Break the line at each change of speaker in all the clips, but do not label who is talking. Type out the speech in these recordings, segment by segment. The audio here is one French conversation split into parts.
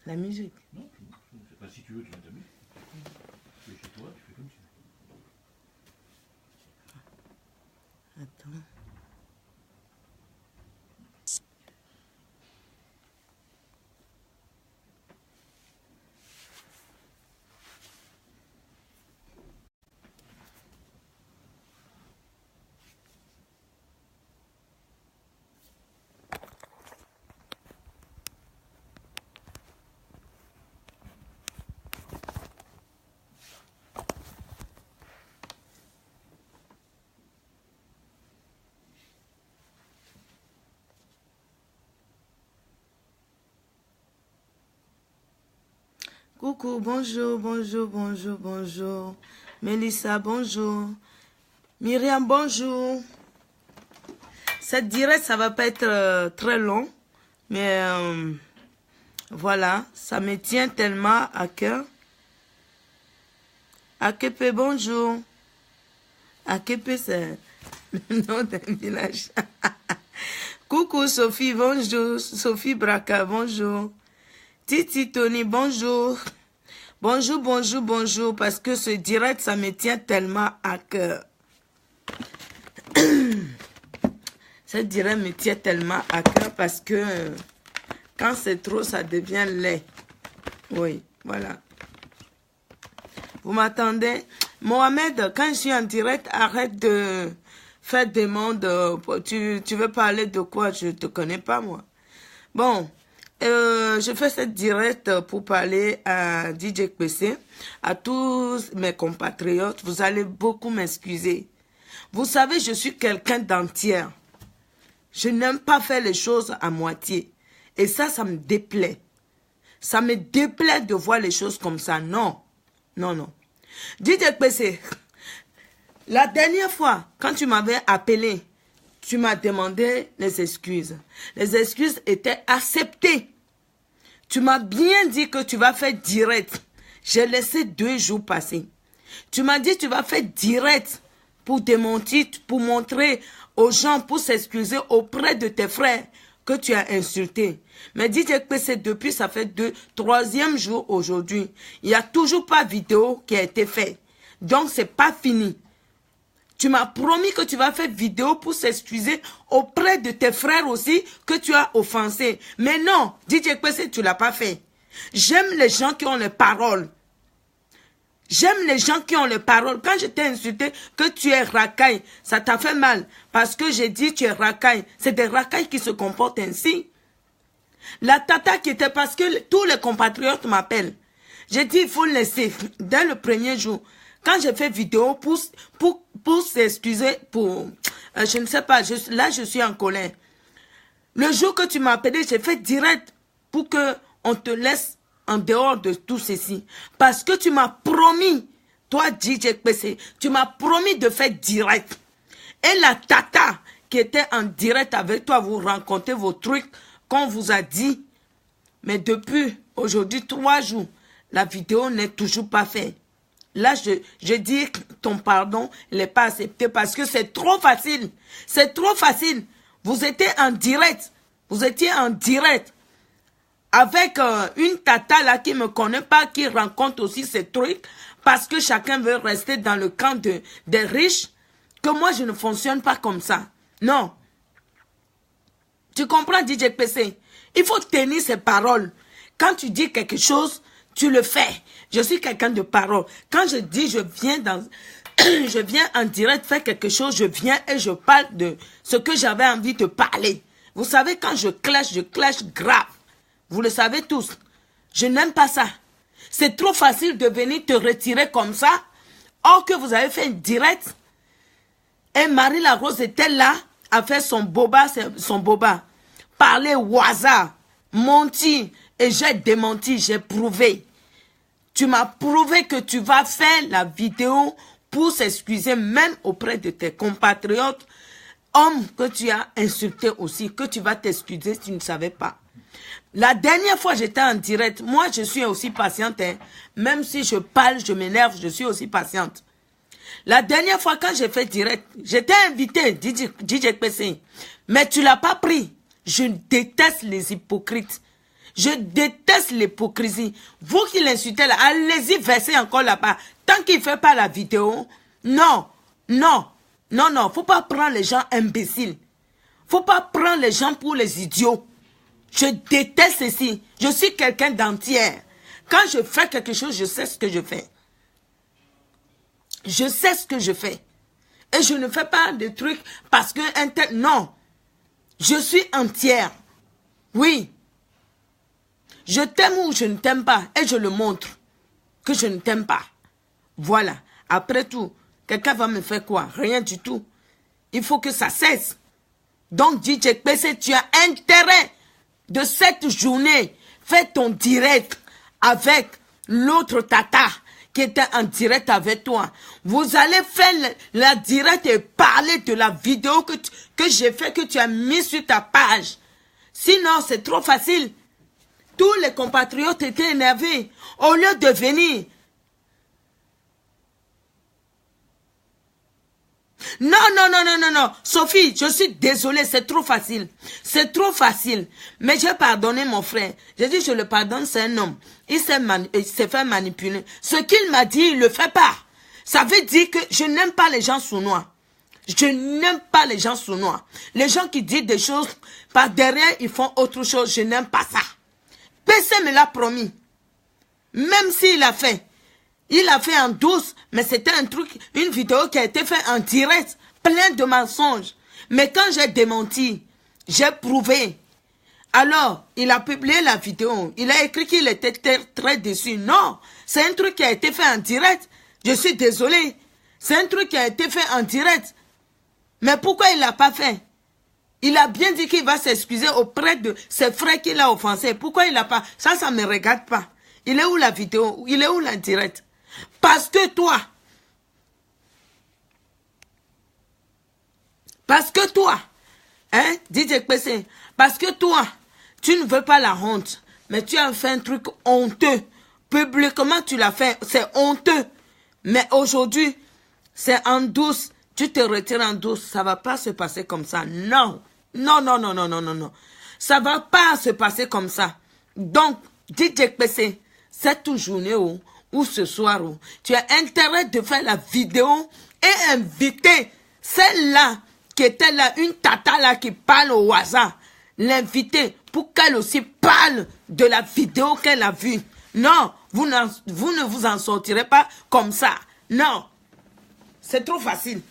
La musique.
Non, si tu veux, tu mets ta musique. Tu es chez toi, tu fais comme tu veux.
Attends. Coucou, bonjour, bonjour, bonjour, bonjour. Mélissa, bonjour. Myriam, bonjour. Cette direct, ça va pas être très long, mais voilà, ça me tient tellement à cœur. Akepe, bonjour. Akepe, c'est le nom d'un village. Coucou, Sophie, bonjour. Sophie Braka, bonjour. Titi Tony, bonjour. Bonjour, bonjour, bonjour, parce que ce direct, ça me tient tellement à cœur. Ce direct me tient tellement à cœur parce que quand c'est trop, ça devient laid. Oui, voilà. Vous m'attendez? Mohamed, quand je suis en direct, arrête de faire des mondes. Tu veux parler de quoi? Je ne te connais pas, moi. Bon. Je fais cette direct pour parler à DJ PC, à tous mes compatriotes. Vous allez beaucoup m'excuser. Vous savez, je suis quelqu'un d'entière. Je n'aime pas faire les choses à moitié. Et ça me déplaît. Ça me déplaît de voir les choses comme ça. Non, non, non. DJ PC, la dernière fois, quand tu m'avais appelé, tu m'as demandé les excuses. Les excuses étaient acceptées. Tu m'as bien dit que tu vas faire direct. J'ai laissé 2 jours passer. Tu m'as dit que tu vas faire direct pour démentir, pour montrer aux gens, pour s'excuser auprès de tes frères que tu as insulté. Mais dis que c'est depuis, ça fait 3e jour aujourd'hui. Il n'y a toujours pas de vidéo qui a été faite. Donc, c'est pas fini. Tu m'as promis que tu vas faire vidéo pour s'excuser auprès de tes frères aussi que tu as offensé. Mais non, DJ Kwesi, tu ne l'as pas fait. J'aime les gens qui ont les paroles. J'aime les gens qui ont les paroles. Quand je t'ai insulté que tu es racaille, ça t'a fait mal. Parce que j'ai dit tu es racaille. C'est des racailles qui se comportent ainsi. La tata qui était, parce que tous les compatriotes m'appellent. J'ai dit il faut le laisser dès le premier jour. Quand j'ai fait vidéo pour s'excuser, je ne sais pas, là je suis en colère. Le jour que tu m'as appelé, j'ai fait direct pour que on te laisse en dehors de tout ceci. Parce que tu m'as promis, toi DJ PC, tu m'as promis de faire direct. Et la tata qui était en direct avec toi, vous rencontrez vos trucs qu'on vous a dit. Mais depuis aujourd'hui 3 jours, la vidéo n'est toujours pas faite. Là, je dis que ton pardon n'est pas accepté parce que c'est trop facile. C'est trop facile. Vous étiez en direct. Vous étiez en direct avec une tata là qui ne me connaît pas, qui rencontre aussi ces trucs parce que chacun veut rester dans le camp des riches, que moi, je ne fonctionne pas comme ça. Non. Tu comprends, DJ PC? Il faut tenir ses paroles. Quand tu dis quelque chose, tu le fais. Je suis quelqu'un de parole. Quand je dis je viens en direct faire quelque chose, je viens et je parle de ce que j'avais envie de parler. Vous savez, quand je clash grave. Vous le savez tous. Je n'aime pas ça. C'est trop facile de venir te retirer comme ça. Or que vous avez fait un direct. Et Marie Larose était là, a fait son boba. Parler au hasard, menti. Et j'ai démenti, j'ai prouvé. Tu m'as prouvé que tu vas faire la vidéo pour s'excuser même auprès de tes compatriotes, hommes que tu as insultés aussi, que tu vas t'excuser si tu ne savais pas. La dernière fois, j'étais en direct. Moi, je suis aussi patiente. Hein. Même si je parle, je m'énerve, je suis aussi patiente. La dernière fois, quand j'ai fait direct, j'étais invité, DJ PC. Mais tu ne l'as pas pris. Je déteste les hypocrites. Je déteste l'hypocrisie. Vous qui l'insultez là, allez-y verser encore là-bas. Tant qu'il ne fait pas la vidéo, non, non, non, non. Faut pas prendre les gens imbéciles. Faut pas prendre les gens pour les idiots. Je déteste ceci. Je suis quelqu'un d'entière. Quand je fais quelque chose, je sais ce que je fais. Je sais ce que je fais. Et je ne fais pas de trucs parce que... Non. Je suis entière. Oui. Je t'aime ou je ne t'aime pas. Et je le montre. Que je ne t'aime pas. Voilà. Après tout, quelqu'un va me faire quoi? Rien du tout. Il faut que ça cesse. Donc, DJ PC, tu as intérêt de cette journée. Fais ton direct avec l'autre tata qui était en direct avec toi. Vous allez faire la direct et parler de la vidéo que j'ai fait, que tu as mis sur ta page. Sinon, c'est trop facile. Tous les compatriotes étaient énervés. Au lieu de venir. Non, non, non, non, non, non. Sophie, je suis désolée, c'est trop facile. C'est trop facile. Mais j'ai pardonné mon frère. J'ai dit, je le pardonne, c'est un homme. Il s'est fait manipuler. Ce qu'il m'a dit, il ne le fait pas. Ça veut dire que je n'aime pas les gens sournois. Je n'aime pas les gens sournois. Les gens qui disent des choses, par derrière, ils font autre chose. Je n'aime pas ça. PC me l'a promis. Même s'il a fait. Il a fait en douce, mais c'était un truc, une vidéo qui a été faite en direct, plein de mensonges. Mais quand j'ai démenti, j'ai prouvé. Alors, il a publié la vidéo. Il a écrit qu'il était très déçu. Non, c'est un truc qui a été fait en direct. Je suis désolé. C'est un truc qui a été fait en direct. Mais pourquoi il ne l'a pas fait? Il a bien dit qu'il va s'excuser auprès de ses frères qu'il a offensés. Pourquoi il n'a pas? Ça ne me regarde pas. Il est où la vidéo? Il est où la direct? Parce que toi, hein, DJ PC, parce que toi, tu ne veux pas la honte, mais tu as fait un truc honteux. Publiquement, tu l'as fait, c'est honteux. Mais aujourd'hui, c'est en douce, tu te retires en douce, ça ne va pas se passer comme ça. Non, non, non, non, non, non, non, non. Ça ne va pas se passer comme ça. Donc, DJ PC, cette journée ou ce soir, tu as intérêt de faire la vidéo et inviter celle-là qui était là, une tata là qui parle au hasard, l'inviter pour qu'elle aussi parle de la vidéo qu'elle a vue. Non, vous ne vous en sortirez pas comme ça. Non, c'est trop facile.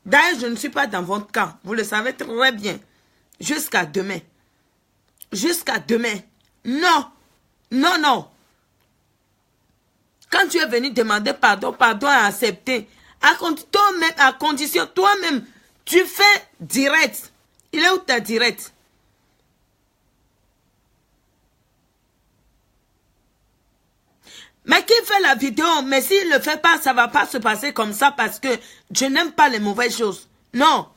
D'ailleurs, je ne suis pas dans votre camp, vous le savez très bien. Jusqu'à demain. Jusqu'à demain. Non, non, non. Quand tu es venu demander pardon, pardon à accepter. À condition, toi-même, tu fais direct. Il est où ta direct? Mais qui fait la vidéo? Mais s'il ne le fait pas, ça ne va pas se passer comme ça parce que je n'aime pas les mauvaises choses. Non.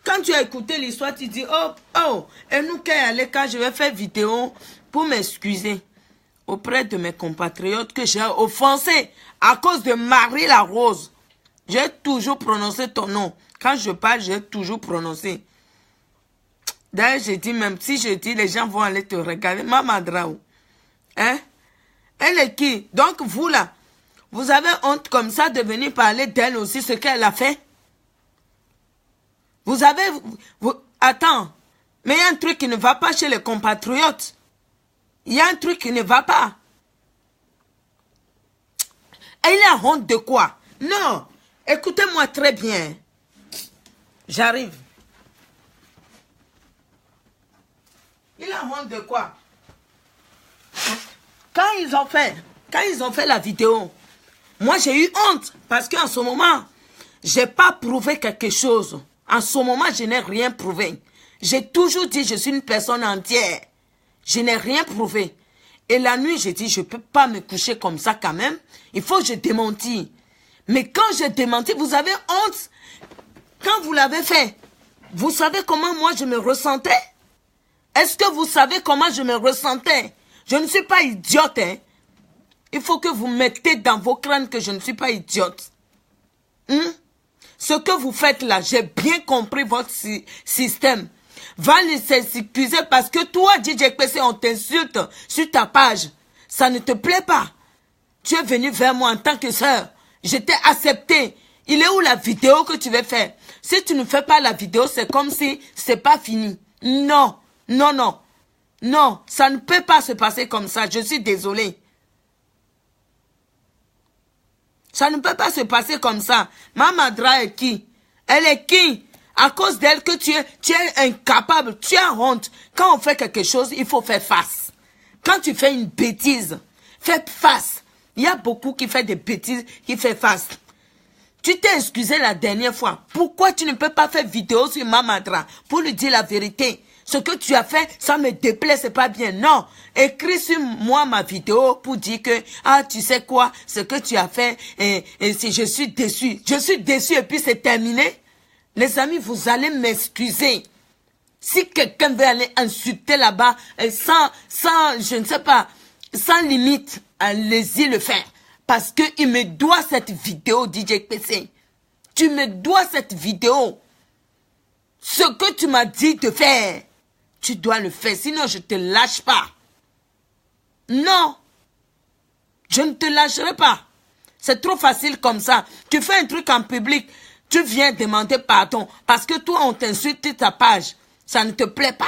Quand tu as écouté l'histoire, tu dis, oh, et nous qui allons quand je vais faire vidéo pour m'excuser auprès de mes compatriotes que j'ai offensés à cause de Marie la Rose. J'ai toujours prononcé ton nom. Quand je parle, j'ai toujours prononcé. D'ailleurs, je dis même, si je dis, les gens vont aller te regarder. Maman Draou. Hein? Elle est qui? Donc vous là, vous avez honte comme ça de venir parler d'elle aussi, ce qu'elle a fait? Vous avez... attends, mais il y a un truc qui ne va pas chez les compatriotes. Il y a un truc qui ne va pas. Elle a honte de quoi? Non, écoutez-moi très bien. J'arrive. Il a honte de quoi? Quand ils ont fait la vidéo, moi j'ai eu honte parce qu'en ce moment, j'ai pas prouvé quelque chose. En ce moment, je n'ai rien prouvé. J'ai toujours dit je suis une personne entière. Je n'ai rien prouvé. Et la nuit, j'ai dit je peux pas me coucher comme ça quand même. Il faut que je démentis. Mais quand j'ai démenti, vous avez honte. Quand vous l'avez fait, vous savez comment moi je me ressentais? Est-ce que vous savez comment je me ressentais? Je ne suis pas idiote, hein. Il faut que vous mettez dans vos crânes que je ne suis pas idiote. Ce que vous faites là, j'ai bien compris votre système. Va s'excuser parce que toi, DJ PC, on t'insulte sur ta page. Ça ne te plaît pas. Tu es venu vers moi en tant que sœur. Je t'ai accepté. Il est où la vidéo que tu veux faire? Si tu ne fais pas la vidéo, c'est comme si c'est pas fini. Non, non, non. Non, ça ne peut pas se passer comme ça. Je suis désolée. Ça ne peut pas se passer comme ça. Mamadra est qui? Elle est qui? À cause d'elle que tu es incapable, tu as honte. Quand on fait quelque chose, il faut faire face. Quand tu fais une bêtise, fais face. Il y a beaucoup qui font des bêtises, qui font face. Tu t'es excusé la dernière fois. Pourquoi tu ne peux pas faire vidéo sur Mamadra pour lui dire la vérité? Ce que tu as fait, ça me déplaît, c'est pas bien. Non, écris sur moi ma vidéo pour dire que, ah, tu sais quoi, ce que tu as fait, si je suis déçu. Je suis déçu et puis c'est terminé. Les amis, vous allez m'excuser. Si quelqu'un veut aller insulter là-bas, sans, je ne sais pas, sans limite, allez-y le faire. Parce que il me doit cette vidéo, DJ PC. Tu me dois cette vidéo. Ce que tu m'as dit de faire, tu dois le faire. Sinon, je ne te lâche pas. Non. Je ne te lâcherai pas. C'est trop facile comme ça. Tu fais un truc en public, tu viens demander pardon. Parce que toi, on t'insulte ta page. Ça ne te plaît pas.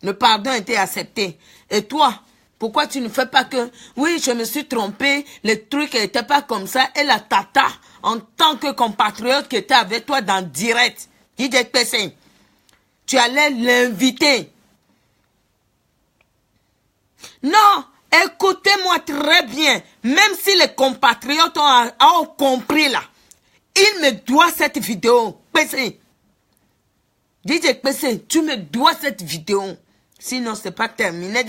Le pardon a été accepté. Et toi, pourquoi tu ne fais pas que, oui, je me suis trompé, le truc n'était pas comme ça, et la tata, en tant que compatriote qui était avec toi dans direct, DJ PC, tu allais l'inviter. Non, écoutez-moi très bien, même si les compatriotes ont compris là, il me doit cette vidéo, PC. DJ PC, tu me dois cette vidéo, sinon c'est pas terminé.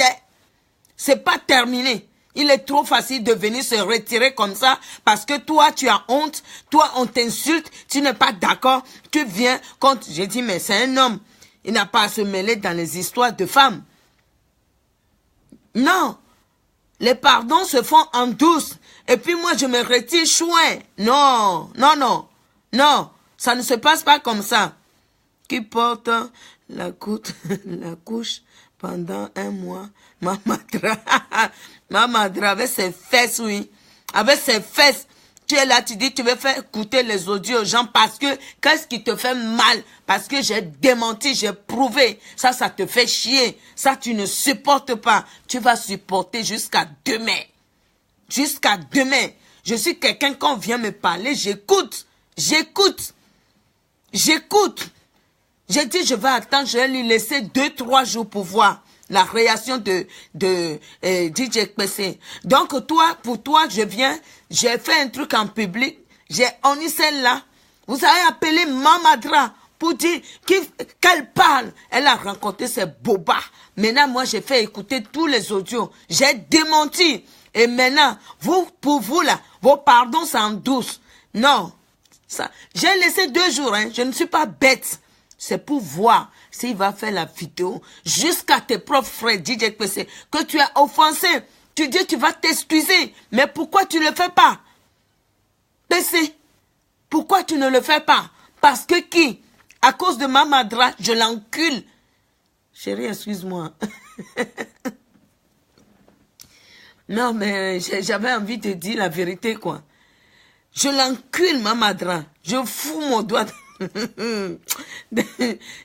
C'est pas terminé. Il est trop facile de venir se retirer comme ça parce que toi, tu as honte. Toi, on t'insulte. Tu n'es pas d'accord. Tu viens quand j'ai dit, mais c'est un homme. Il n'a pas à se mêler dans les histoires de femmes. Non. Les pardons se font en douce. Et puis moi, je me retire chouin. Non, non, non. Non, ça ne se passe pas comme ça. Qui porte la couche pendant un mois, Mamadra avec ses fesses, oui. Avec ses fesses. Tu es là, tu dis, tu veux faire écouter les audios aux gens parce que, qu'est-ce qui te fait mal? Parce que j'ai démenti, j'ai prouvé. Ça te fait chier. Ça, tu ne supportes pas. Tu vas supporter jusqu'à demain. Jusqu'à demain. Je suis quelqu'un, quand on vient me parler, j'écoute. J'écoute. J'écoute. J'ai dit, je vais attendre, je vais lui laisser 2-3 jours pour voir la réaction de DJ PC. Donc, toi, pour toi, je viens, j'ai fait un truc en public, j'ai honni celle-là. Vous avez appelé Mamadra pour dire qu'elle parle. Elle a rencontré ses bobas. Maintenant, moi, j'ai fait écouter tous les audios. J'ai démenti. Et maintenant, pour vous, là, vos pardons sont en douce. Non. J'ai laissé 2 jours, hein. Je ne suis pas bête. C'est pour voir s'il va faire la vidéo jusqu'à tes propres frères DJ PC que tu as offensé. Tu dis tu vas t'excuser. Mais pourquoi tu ne le fais pas? PC, pourquoi tu ne le fais pas? Parce que qui? À cause de Mamadra, je l'encule. Chérie, excuse-moi. Non, mais j'avais envie de dire la vérité, quoi. Je l'encule, Mamadra. Je fous mon doigt.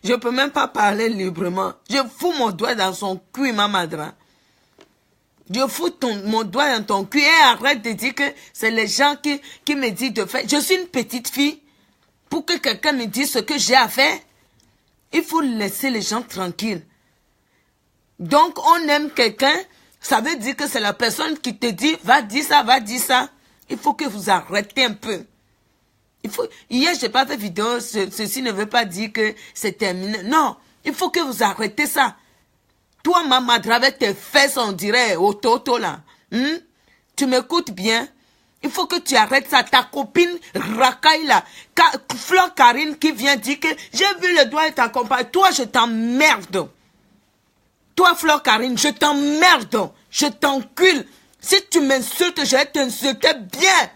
Je peux même pas parler librement. Je fous mon doigt dans son cul, Mamadra. Je fous mon doigt dans ton cul et arrête de dire que c'est les gens qui me disent de faire. Je suis une petite fille. Pour que quelqu'un me dise ce que j'ai à faire, il faut laisser les gens tranquilles. Donc, on aime quelqu'un, ça veut dire que c'est la personne qui te dit, va dire ça, va dire ça. Il faut que vous arrêtez un peu. Hier, je n'ai pas fait vidéo, ceci ne veut pas dire que c'est terminé. Non, il faut que vous arrêtez ça. Toi, Mamadra, avec tes fesses, on dirait, au toto là. Tu m'écoutes bien? Il faut que tu arrêtes ça. Ta copine racaille là, Fleur Karine qui vient dire que j'ai vu le doigt et ta compagne. Toi, je t'emmerde. Toi, Fleur Karine, je t'emmerde. Je t'encule. Si tu m'insultes, je vais t'insulter bien.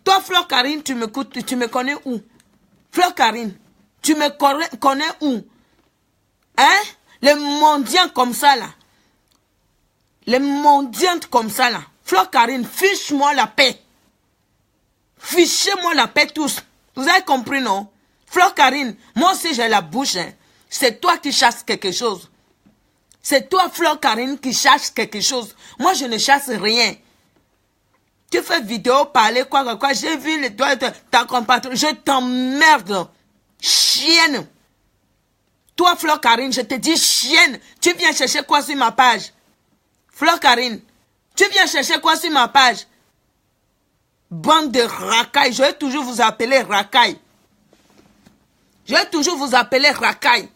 Toi, Fleur Karine, tu m'écoutes, tu me connais où? Fleur Karine, tu me connais où? Hein? Les mendiants comme ça, là. Les mendiantes comme ça, là. Fleur Karine, fiche-moi la paix. Fichez-moi la paix tous. Vous avez compris, non? Fleur Karine, moi aussi j'ai la bouche. Hein. C'est toi qui chasses quelque chose. C'est toi, Fleur Karine, qui cherche quelque chose. Moi, je ne chasse rien. Tu fais vidéo, parler, quoi. J'ai vu les doigts de ta compatriote. Je t'emmerde. Chienne. Toi, Fleur Karine, je te dis chienne. Tu viens chercher quoi sur ma page? Fleur Karine, tu viens chercher quoi sur ma page? Bande de racailles. Je vais toujours vous appeler racaille. Je vais toujours vous appeler racaille.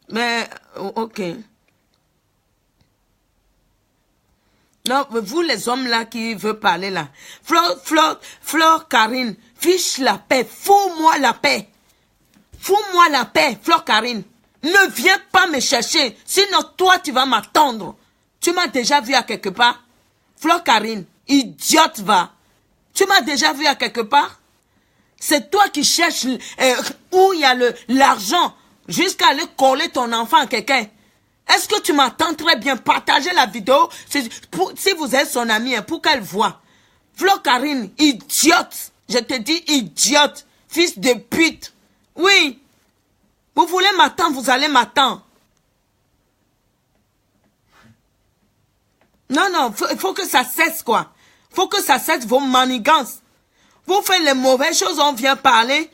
Mais, ok. Non, vous les hommes là qui veulent parler là. Fleur Karine, fiche la paix. Fous-moi la paix. Fous-moi la paix, Fleur Karine. Ne viens pas me chercher. Sinon, toi, tu vas m'attendre. Tu m'as déjà vu à quelque part? Fleur Karine, idiote va. Tu m'as déjà vu à quelque part? C'est toi qui cherches où il y a l'argent jusqu'à aller coller ton enfant à quelqu'un. Est-ce que tu m'attends très bien? Partagez la vidéo si vous êtes son ami, hein, pour qu'elle voie. Fleur Karine, idiote. Je te dis idiote. Fils de pute. Oui. Vous voulez m'attendre, vous allez m'attendre. Non, il faut que ça cesse, quoi. Il faut que ça cesse vos manigances. Vous faites les mauvaises choses, on vient parler.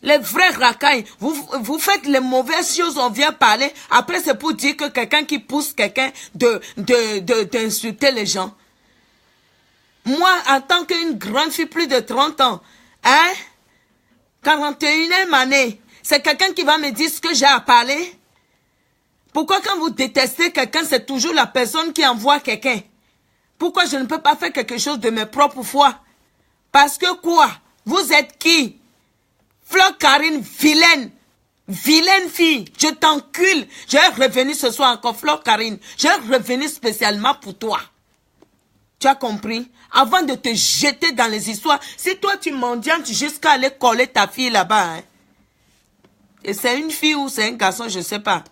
Les vrais racailles, vous faites les mauvaises choses, on vient parler. Après, c'est pour dire que quelqu'un qui pousse quelqu'un d'insulter les gens. Moi, en tant qu'une grande fille, plus de 30 ans, hein, 41e année, c'est quelqu'un qui va me dire ce que j'ai à parler. Pourquoi quand vous détestez quelqu'un, c'est toujours la personne qui envoie quelqu'un? Pourquoi je ne peux pas faire quelque chose de mes propres foi? Parce que quoi? Vous êtes qui? Fleur Karine, vilaine. Vilaine fille, je t'encule. Je vais revenir ce soir encore, Fleur Karine. Je vais revenir spécialement pour toi. Tu as compris? Avant de te jeter dans les histoires, si toi tu mendiantes jusqu'à aller coller ta fille là-bas, hein? Et c'est une fille ou c'est un garçon, je ne sais pas.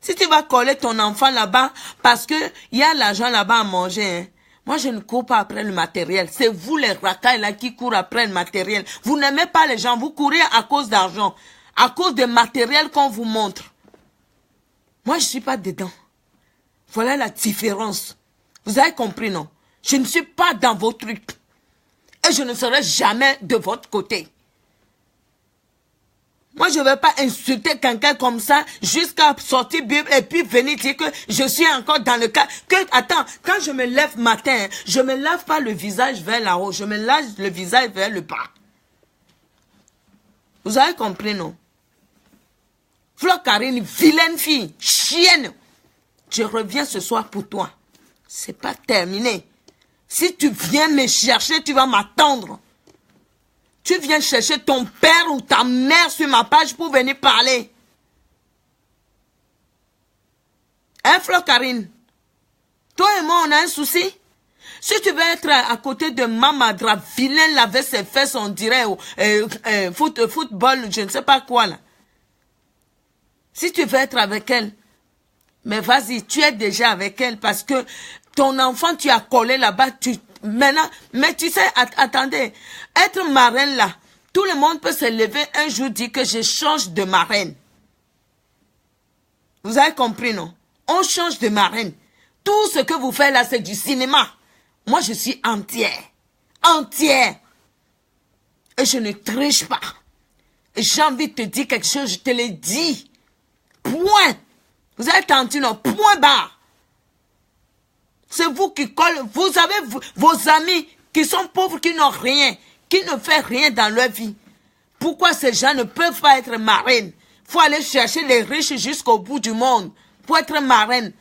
Si tu vas coller ton enfant là-bas, parce que il y a l'argent là-bas à manger, hein? Moi, je ne cours pas après le matériel. C'est vous, les racailles, là, qui courent après le matériel. Vous n'aimez pas les gens. Vous courez à cause d'argent. À cause de matériel qu'on vous montre. Moi, je ne suis pas dedans. Voilà la différence. Vous avez compris, non? Je ne suis pas dans vos trucs. Et je ne serai jamais de votre côté. Moi, je ne vais pas insulter quelqu'un comme ça jusqu'à sortir Bible et puis venir dire que je suis encore dans le cas. Attends, quand je me lève matin, je ne me lave pas le visage vers là-haut. Je me lave le visage vers le bas. Vous avez compris, non? Fleur Karine, vilaine fille, chienne. Je reviens ce soir pour toi. C'est pas terminé. Si tu viens me chercher, tu vas m'attendre. Tu viens chercher ton père ou ta mère sur ma page pour venir parler. Hein, Fleur Karine? Toi et moi, on a un souci? Si tu veux être à côté de Mamadra, vilain, laver ses fesses, on dirait, football, je ne sais pas quoi, là. Si tu veux être avec elle, mais vas-y, tu es déjà avec elle parce que ton enfant, tu as collé là-bas, maintenant, mais tu sais, attendez, être marraine là, tout le monde peut se lever un jour dire que je change de marraine. Vous avez compris, non? On change de marraine. Tout ce que vous faites là, c'est du cinéma. Moi, je suis entière. Entière. Et je ne triche pas. Et j'ai envie de te dire quelque chose, je te l'ai dit. Point. Vous avez entendu, non? Point barre. C'est vous qui collez. Vous avez vos amis qui sont pauvres, qui n'ont rien, qui ne font rien dans leur vie. Pourquoi ces gens ne peuvent pas être marraines? Il faut aller chercher les riches jusqu'au bout du monde pour être marraine.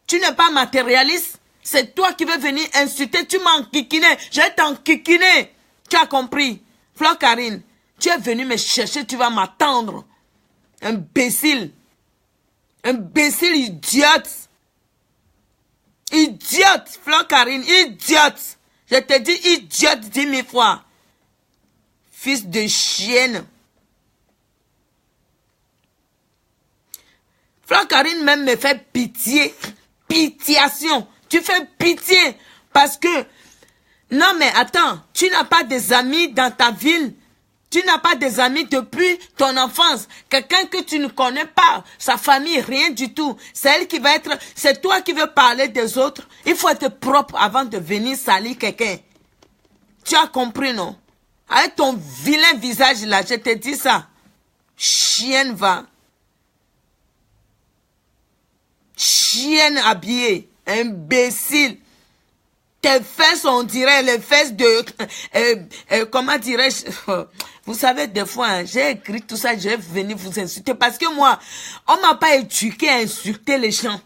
Tu n'es pas matérialiste. C'est toi qui veux venir insulter. Tu m'as enquiquiné. Je vais t'enquiquiner. Tu as compris? Fleur Karine, tu es venu me chercher, tu vas m'attendre. Imbécile. Imbécile, idiote. Idiote, Fleur Karine, idiote. Je te dis idiote 10 000 fois. fils de chienne. Fleur Karine même me fait pitié. Pitiation. Tu fais pitié. Parce que, non mais attends, tu n'as pas des amis dans ta ville. Tu n'as pas des amis depuis ton enfance. Quelqu'un que tu ne connais pas, sa famille, rien du tout. C'est elle qui va être, c'est toi qui veux parler des autres. Il faut être propre avant de venir salir quelqu'un. Tu as compris, non? Avec ton vilain visage là, je te dis ça. Chienne va. Chienne habillée. Imbécile. Tes fesses, on dirait les fesses de... comment dirais-je? Vous savez, des fois, hein, j'ai écrit tout ça, je vais venir vous insulter. Parce que moi, on m'a pas éduqué à insulter les gens.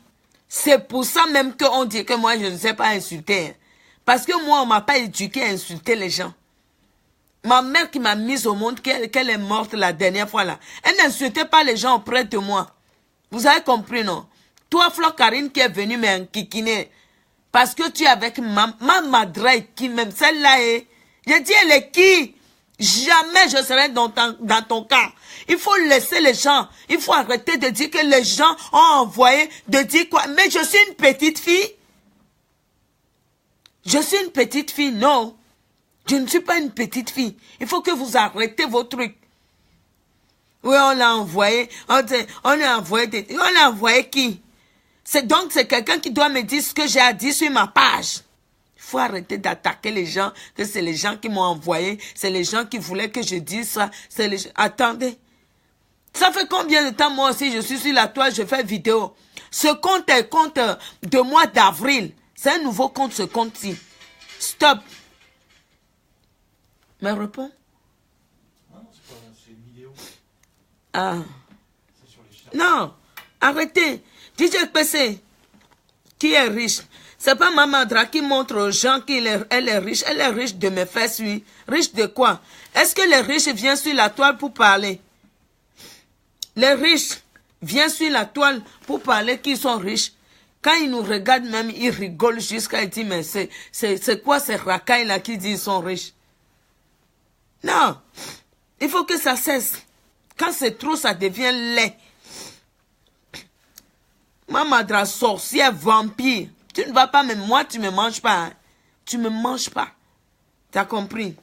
C'est pour ça même qu'on dit que moi, je ne sais pas insulter. Hein. Parce que moi, on m'a pas éduqué à insulter les gens. Ma mère qui m'a mise au monde, qu'elle est morte la dernière fois là, elle n'insultait pas les gens auprès de moi. Vous avez compris, non? Toi, Fleur Karine, qui est venue m'enquiquiner. Parce que tu es avec ma madre qui même celle-là est. J'ai dit, elle est qui? Jamais je serai dans ton cas. Il faut laisser les gens. Il faut arrêter de dire que les gens ont envoyé, de dire quoi. Mais je suis une petite fille. Je suis une petite fille, non. Je ne suis pas une petite fille. Il faut que vous arrêtez vos trucs. Oui, on l'a envoyé. On a envoyé qui? Donc, c'est quelqu'un qui doit me dire ce que j'ai à dire sur ma page. Il faut arrêter d'attaquer les gens, que c'est les gens qui m'ont envoyé, c'est les gens qui voulaient que je dise ça, c'est les gens... Attendez. Ça fait combien de temps, moi aussi, je suis sur la toile, je fais vidéo. Ce compte est compte de mois d'avril. C'est un nouveau compte, ce compte-ci. Stop. Me réponds.
Non, c'est une vidéo.
Ah.
C'est sur les chiens.
Non, arrêtez. DJ PC, qui est riche, c'est pas ma madra qui montre aux gens qu'elle est riche. Elle est riche de mes fesses, oui. Riche de quoi? Est-ce que les riches viennent sur la toile pour parler? Les riches viennent sur la toile pour parler qu'ils sont riches. Quand ils nous regardent même, ils rigolent jusqu'à dire, mais c'est quoi ces racailles-là qui disent qu'ils sont riches? Non, il faut que ça cesse. Quand c'est trop, ça devient laid. Ma madra sorcière, vampire. Tu ne vas pas, mais moi, tu ne me manges pas. Hein. Tu ne me manges pas. Tu as compris?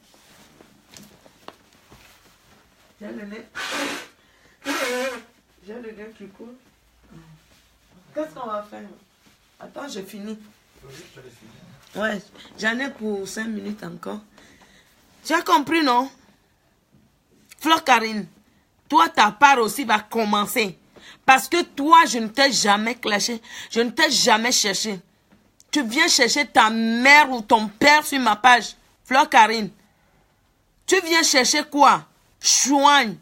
J'ai le nez. J'ai le nez qui coule. Qu'est-ce qu'on va faire? Attends, je finis. Ouais, j'en ai pour 5 minutes encore. Tu as compris, non? Fleur Karine, toi, ta part aussi va commencer. Parce que toi, je ne t'ai jamais clashé. Je ne t'ai jamais cherché. Tu viens chercher ta mère ou ton père sur ma page. Fleur Karine. Tu viens chercher quoi? Chouagne.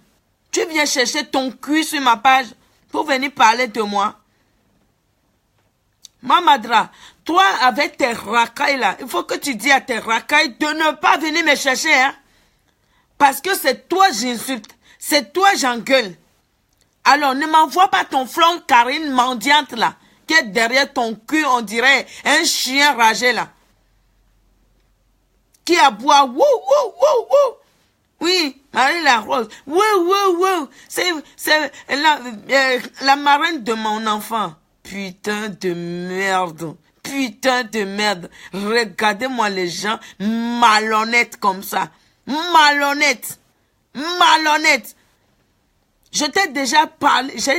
Tu viens chercher ton cul sur ma page pour venir parler de moi. Mamadra, toi, avec tes racailles là, il faut que tu dis à tes racailles de ne pas venir me chercher. Hein? Parce que c'est toi j'insulte. C'est toi j'engueule. Alors, ne m'envoie pas ton Fleur Karine mendiante là, qui est derrière ton cul, on dirait un chien ragé là. Qui aboie, wouh, wouh, wouh, wouh. Oui, Marie la Rose, wouh, wouh, wouh. C'est la marraine de mon enfant. Putain de merde. Putain de merde. Regardez-moi les gens malhonnêtes comme ça. Malhonnêtes. Malhonnêtes. J'ai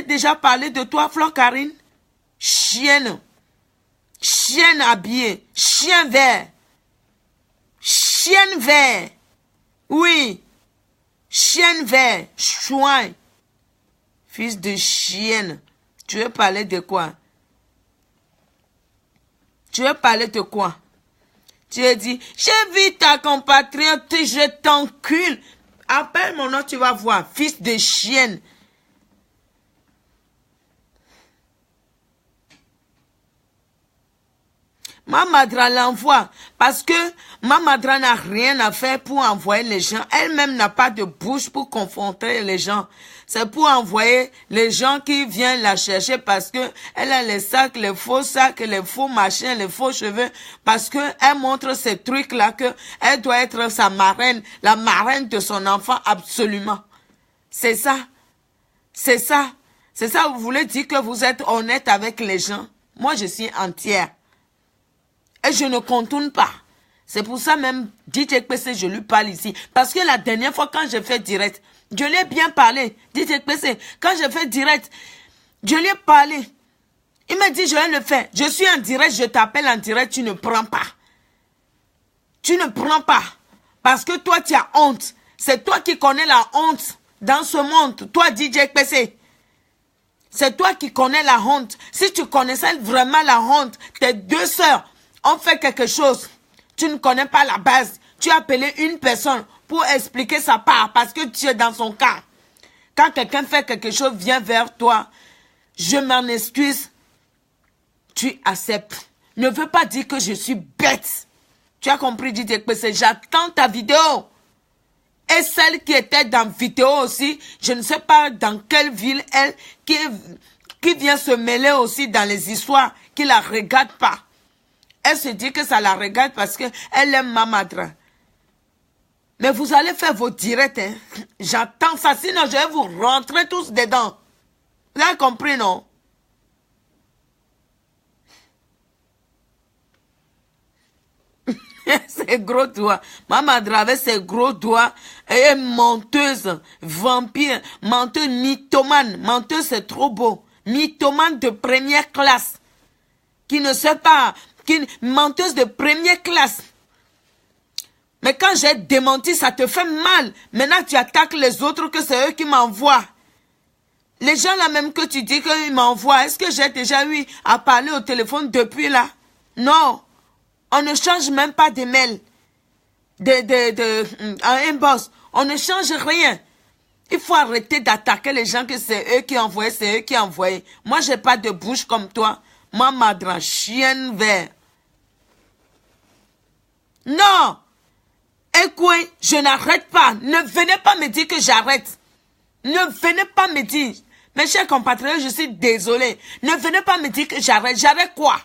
déjà parlé de toi, Fleur Karine. Chienne. Chienne habillée. Chien vert. Chienne vert. Oui. Chienne vert. Chouin. Fils de chienne. Tu veux parler de quoi? Tu veux parler de quoi? Tu as dit, j'ai vu ta compatriote, je t'encule. Appelle mon nom, tu vas voir. Fils de chienne. Mamadra l'envoie parce que Mamadra n'a rien à faire pour envoyer les gens. Elle-même n'a pas de bouche pour confronter les gens. C'est pour envoyer les gens qui viennent la chercher parce que elle a les sacs, les faux machins, les faux cheveux. Parce que elle montre ces trucs-là que elle doit être sa marraine, la marraine de son enfant absolument. C'est ça. C'est ça. C'est ça, vous voulez dire que vous êtes honnête avec les gens. Moi, je suis entière. Et je ne contourne pas. C'est pour ça même, DJ PC, je lui parle ici. Parce que la dernière fois, quand j'ai fait direct, je lui ai bien parlé. DJ PC, quand j'ai fait direct, je lui ai parlé. Il m'a dit, je vais le faire. Je suis en direct, je t'appelle en direct, tu ne prends pas. Tu ne prends pas. Parce que toi, tu as honte. C'est toi qui connais la honte dans ce monde. Toi, DJ PC. C'est toi qui connais la honte. Si tu connaissais vraiment la honte, tes deux sœurs ont fait quelque chose. Tu ne connais pas la base. Tu as appelé une personne pour expliquer sa part parce que tu es dans son cas. Quand quelqu'un fait quelque chose, vient vers toi. Je m'en excuse. Tu acceptes. Ne veux pas dire que je suis bête. Tu as compris, DJ PC. J'attends ta vidéo. Et celle qui était dans vidéo aussi, je ne sais pas dans quelle ville elle, qui vient se mêler aussi dans les histoires, qui la regarde pas. Elle se dit que ça la regarde parce qu'elle aime Mamadra. Mais vous allez faire vos directs, hein. J'attends ça, sinon je vais vous rentrer tous dedans. Vous avez compris, non? Ses gros doigts. Mamadra avec ses gros doigts. Elle est menteuse, vampire, menteuse, mythomane. Menteuse, c'est trop beau. Mythomane de première classe. Qui ne sait pas. Menteuse de première classe. Mais quand j'ai démenti, ça te fait mal. Maintenant, tu attaques les autres que c'est eux qui m'envoient. Les gens là même que tu dis qu'ils m'envoient, est-ce que j'ai déjà eu à parler au téléphone depuis là? Non. On ne change même pas de mail. En inbox. On ne change rien. Il faut arrêter d'attaquer les gens que c'est eux qui envoient, c'est eux qui envoient. Moi, j'ai pas de bouche comme toi. Moi, madra, chienne vert. Non. Écoute, je n'arrête pas. Ne venez pas me dire que j'arrête. Ne venez pas me dire. Mes chers compatriotes, je suis désolé. Ne venez pas me dire que j'arrête. J'arrête quoi?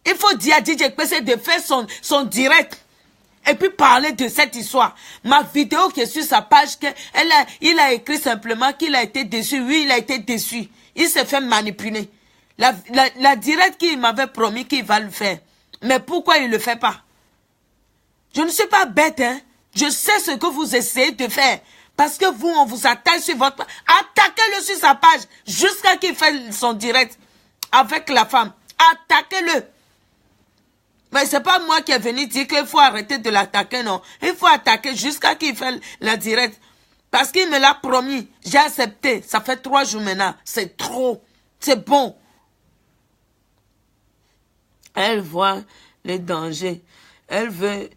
Il faut dire à DJ PC de faire son direct. Et puis parler de cette histoire. Ma vidéo qui est sur sa page, il a écrit simplement qu'il a été déçu. Oui, il a été déçu. Il s'est fait manipuler. La direct qu'il m'avait promis qu'il va le faire. Mais pourquoi il ne le fait pas? Je ne suis pas bête, hein. Je sais ce que vous essayez de faire. Parce que vous, on vous attaque sur votre page. Attaquez-le sur sa page. Jusqu'à qu'il fasse son direct avec la femme. Attaquez-le. Mais c'est pas moi qui est venu dire qu'il faut arrêter de l'attaquer, non. Il faut attaquer jusqu'à qu'il fasse la direct. Parce qu'il me l'a promis. J'ai accepté. Ça fait 3 jours maintenant. C'est trop. C'est bon. Elle voit les dangers. Elle veut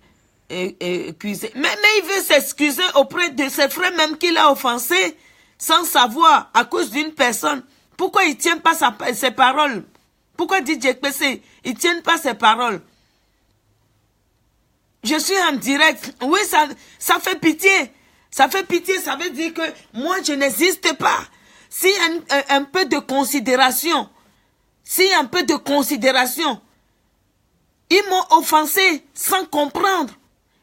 excuser. Mais il veut s'excuser auprès de ses frères même qu'il a offensé. Sans savoir. À cause d'une personne. Pourquoi il ne tient pas ses paroles? Pourquoi DJ PC, il ne tient pas ses paroles? Je suis en direct. Oui, ça fait pitié. Ça fait pitié. Ça veut dire que moi, je n'existe pas. Si un peu de considération. Si un peu de considération. Ils m'ont offensé sans comprendre.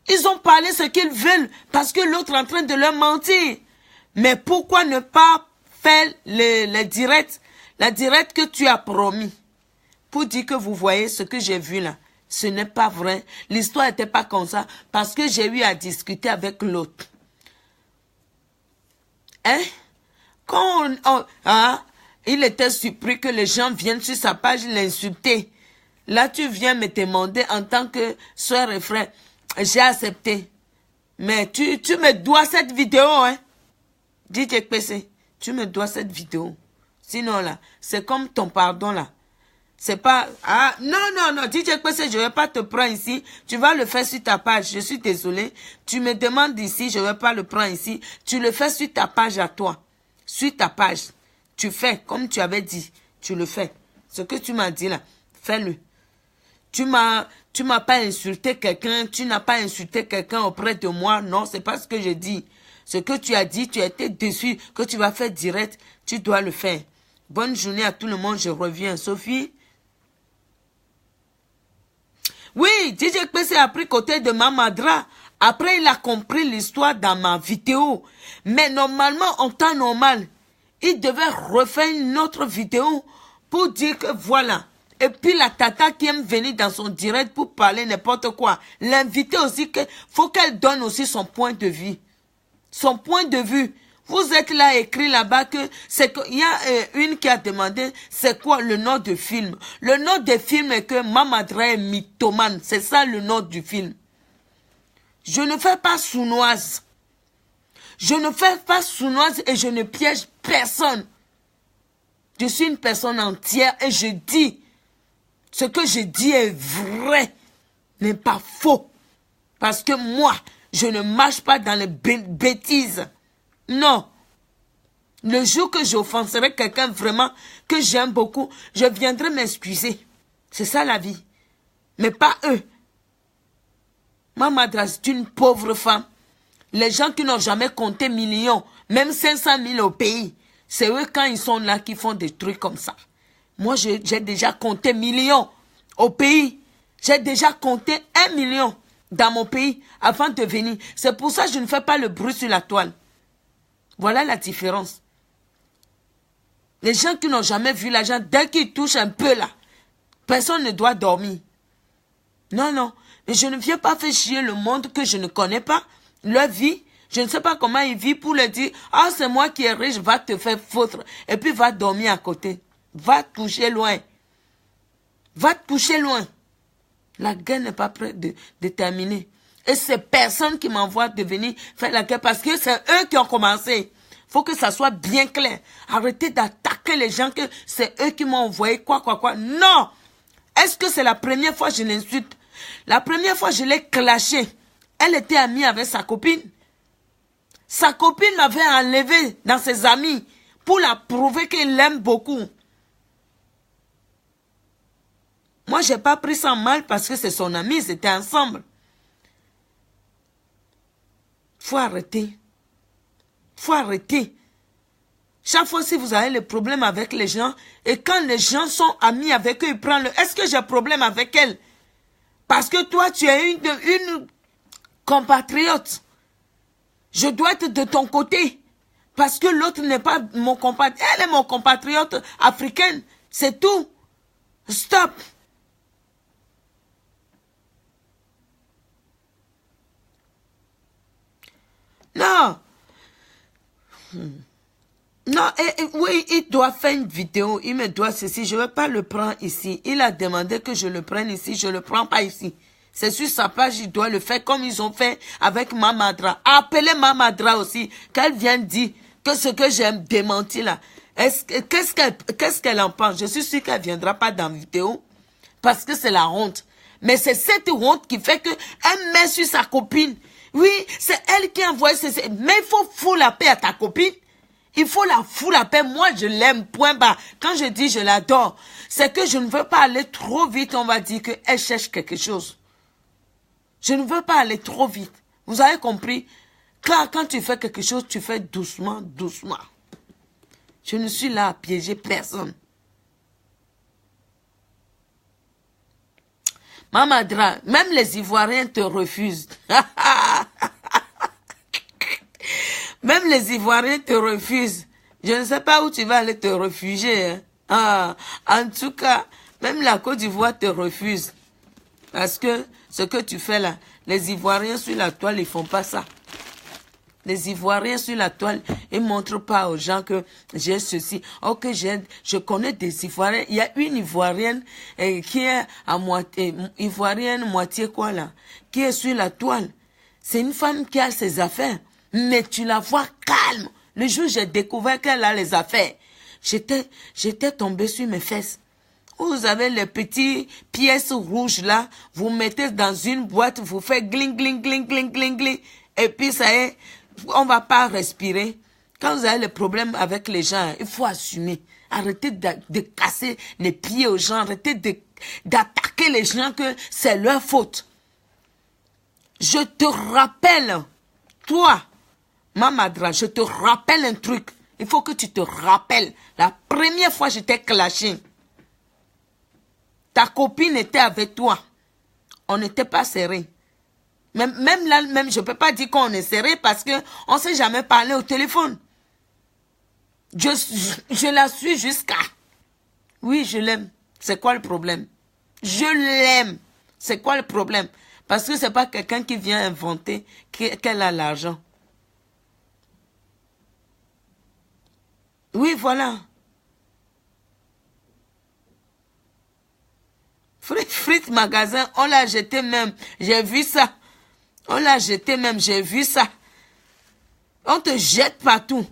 Ils ont parlé ce qu'ils veulent parce que l'autre est en train de leur mentir. Mais pourquoi ne pas faire le direct, la direct que tu as promis pour dire que vous voyez ce que j'ai vu là? Ce n'est pas vrai. L'histoire n'était pas comme ça parce que j'ai eu à discuter avec l'autre. Hein? Quand il était surpris que les gens viennent sur sa page l'insulter. Là, tu viens me demander en tant que soeur et frère. J'ai accepté. Mais tu me dois cette vidéo, hein? DJ PC, tu me dois cette vidéo. Sinon, là, c'est comme ton pardon, là. C'est pas... Ah, non, DJ PC, je ne vais pas te prendre ici. Tu vas le faire sur ta page. Je suis désolé. Tu me demandes ici, je ne vais pas le prendre ici. Tu le fais sur ta page à toi. Sur ta page. Tu fais, comme tu avais dit. Tu le fais. Ce que tu m'as dit, là, fais-le. Tu m'as pas insulté quelqu'un, tu n'as pas insulté quelqu'un auprès de moi. Non, c'est pas ce que j'ai dit. Ce que tu as dit, tu as été déçu que tu vas faire direct, tu dois le faire. Bonne journée à tout le monde, je reviens. Sophie? Oui, DJ PC a pris côté de Mamadra. Après, il a compris l'histoire dans ma vidéo. Mais normalement, en temps normal, il devait refaire une autre vidéo pour dire que voilà. Et puis la tata qui aime venir dans son direct pour parler n'importe quoi. L'inviter aussi, que faut qu'elle donne aussi son point de vue. Son point de vue. Vous êtes là écrit là-bas que c'est que il y a une qui a demandé c'est quoi le nom du film. Le nom du film est que Mamadra est mythomane. C'est ça le nom du film. Je ne fais pas sournoise. Je ne fais pas sournoise et je ne piège personne. Je suis une personne entière et je dis ce que je dis est vrai, n'est pas faux. Parce que moi, je ne marche pas dans les bêtises. Non. Le jour que j'offenserai quelqu'un vraiment que j'aime beaucoup, je viendrai m'excuser. C'est ça la vie. Mais pas eux. Mamadra, c'est une pauvre femme. Les gens qui n'ont jamais compté millions, même 500 000 au pays, c'est eux quand ils sont là qui font des trucs comme ça. Moi, j'ai déjà compté millions au pays. J'ai déjà compté 1 million dans mon pays avant de venir. C'est pour ça que je ne fais pas le bruit sur la toile. Voilà la différence. Les gens qui n'ont jamais vu l'argent, dès qu'ils touchent un peu là, personne ne doit dormir. Non, non. Mais je ne viens pas faire chier le monde que je ne connais pas. Leur vie, je ne sais pas comment ils vivent pour leur dire, ah, c'est moi qui est riche, va te faire foutre. Et puis va dormir à côté. Va toucher loin. Va toucher loin. La guerre n'est pas prête de terminer. Et c'est personne qui m'envoie de venir faire la guerre parce que c'est eux qui ont commencé. Il faut que ça soit bien clair. Arrêtez d'attaquer les gens que c'est eux qui m'ont envoyé quoi. Non! Est-ce que c'est la première fois que je l'insulte? La première fois, je l'ai clashé. Elle était amie avec sa copine. Sa copine l'avait enlevée dans ses amis pour la prouver qu'elle l'aime beaucoup. Moi, je n'ai pas pris ça mal parce que c'est son ami, c'était ensemble. Faut arrêter. Faut arrêter. Chaque fois, si vous avez le problème avec les gens, et quand les gens sont amis avec eux, ils prennent le... Est-ce que j'ai problème avec elle? Parce que toi, tu es une compatriote. Je dois être de ton côté. Parce que l'autre n'est pas mon compatriote. Elle est mon compatriote africaine. C'est tout. Stop. Non. Non, oui, il doit faire une vidéo, il me doit ceci, je ne vais pas le prendre ici. Il a demandé que je le prenne ici, je ne le prends pas ici. C'est sur sa page, il doit le faire comme ils ont fait avec Mamadra. Appelez Mamadra aussi, qu'elle vienne dire que ce que j'ai démenti là, qu'est-ce qu'elle en pense? Je suis sûre qu'elle ne viendra pas dans la vidéo parce que c'est la honte. Mais c'est cette honte qui fait qu'elle met sur sa copine. Oui, c'est elle qui envoie ceci. Mais il faut foutre la paix à ta copine. Il faut la foutre la paix. Moi, je l'aime, point bas. Quand je dis je l'adore, c'est que je ne veux pas aller trop vite. On va dire qu'elle cherche quelque chose. Je ne veux pas aller trop vite. Vous avez compris? Quand tu fais quelque chose, tu fais doucement, doucement. Je ne suis là à piéger personne. Mamadra, même les Ivoiriens te refusent. Même les Ivoiriens te refusent. Je ne sais pas où tu vas aller te réfugier. Hein. Ah, en tout cas, même la Côte d'Ivoire te refuse. Parce que ce que tu fais là, les Ivoiriens sur la toile, ils font pas ça. Les Ivoiriens sur la toile, ils ne montrent pas aux gens que j'ai ceci. Ok, je connais des Ivoiriens. Il y a une Ivoirienne qui est à moitié, Ivoirienne, moitié quoi là, qui est sur la toile. C'est une femme qui a ses affaires. Mais tu la vois calme. Le jour où j'ai découvert qu'elle a les affaires, j'étais tombée sur mes fesses. Vous avez les petites pièces rouges là, vous mettez dans une boîte, vous faites gling, gling, gling, gling, gling, gling. Et puis ça y est, on ne va pas respirer. Quand vous avez les problèmes avec les gens, il faut assumer. Arrêtez de casser les pieds aux gens. Arrêtez de d'attaquer les gens que c'est leur faute. Je te rappelle, toi, Mamadra, je te rappelle un truc. Il faut que tu te rappelles. La première fois, je t'ai clashé. Ta copine était avec toi. On n'était pas serrés. Même là, je ne peux pas dire qu'on est serrés parce qu'on ne s'est jamais parlé au téléphone. Je la suis jusqu'à... Oui, je l'aime. C'est quoi le problème? Je l'aime. C'est quoi le problème? Parce que ce n'est pas quelqu'un qui vient inventer qu'elle a l'argent. Oui, voilà. Frites magasin, on l'a jeté même. J'ai vu ça. On l'a jeté même, j'ai vu ça. On te jette partout.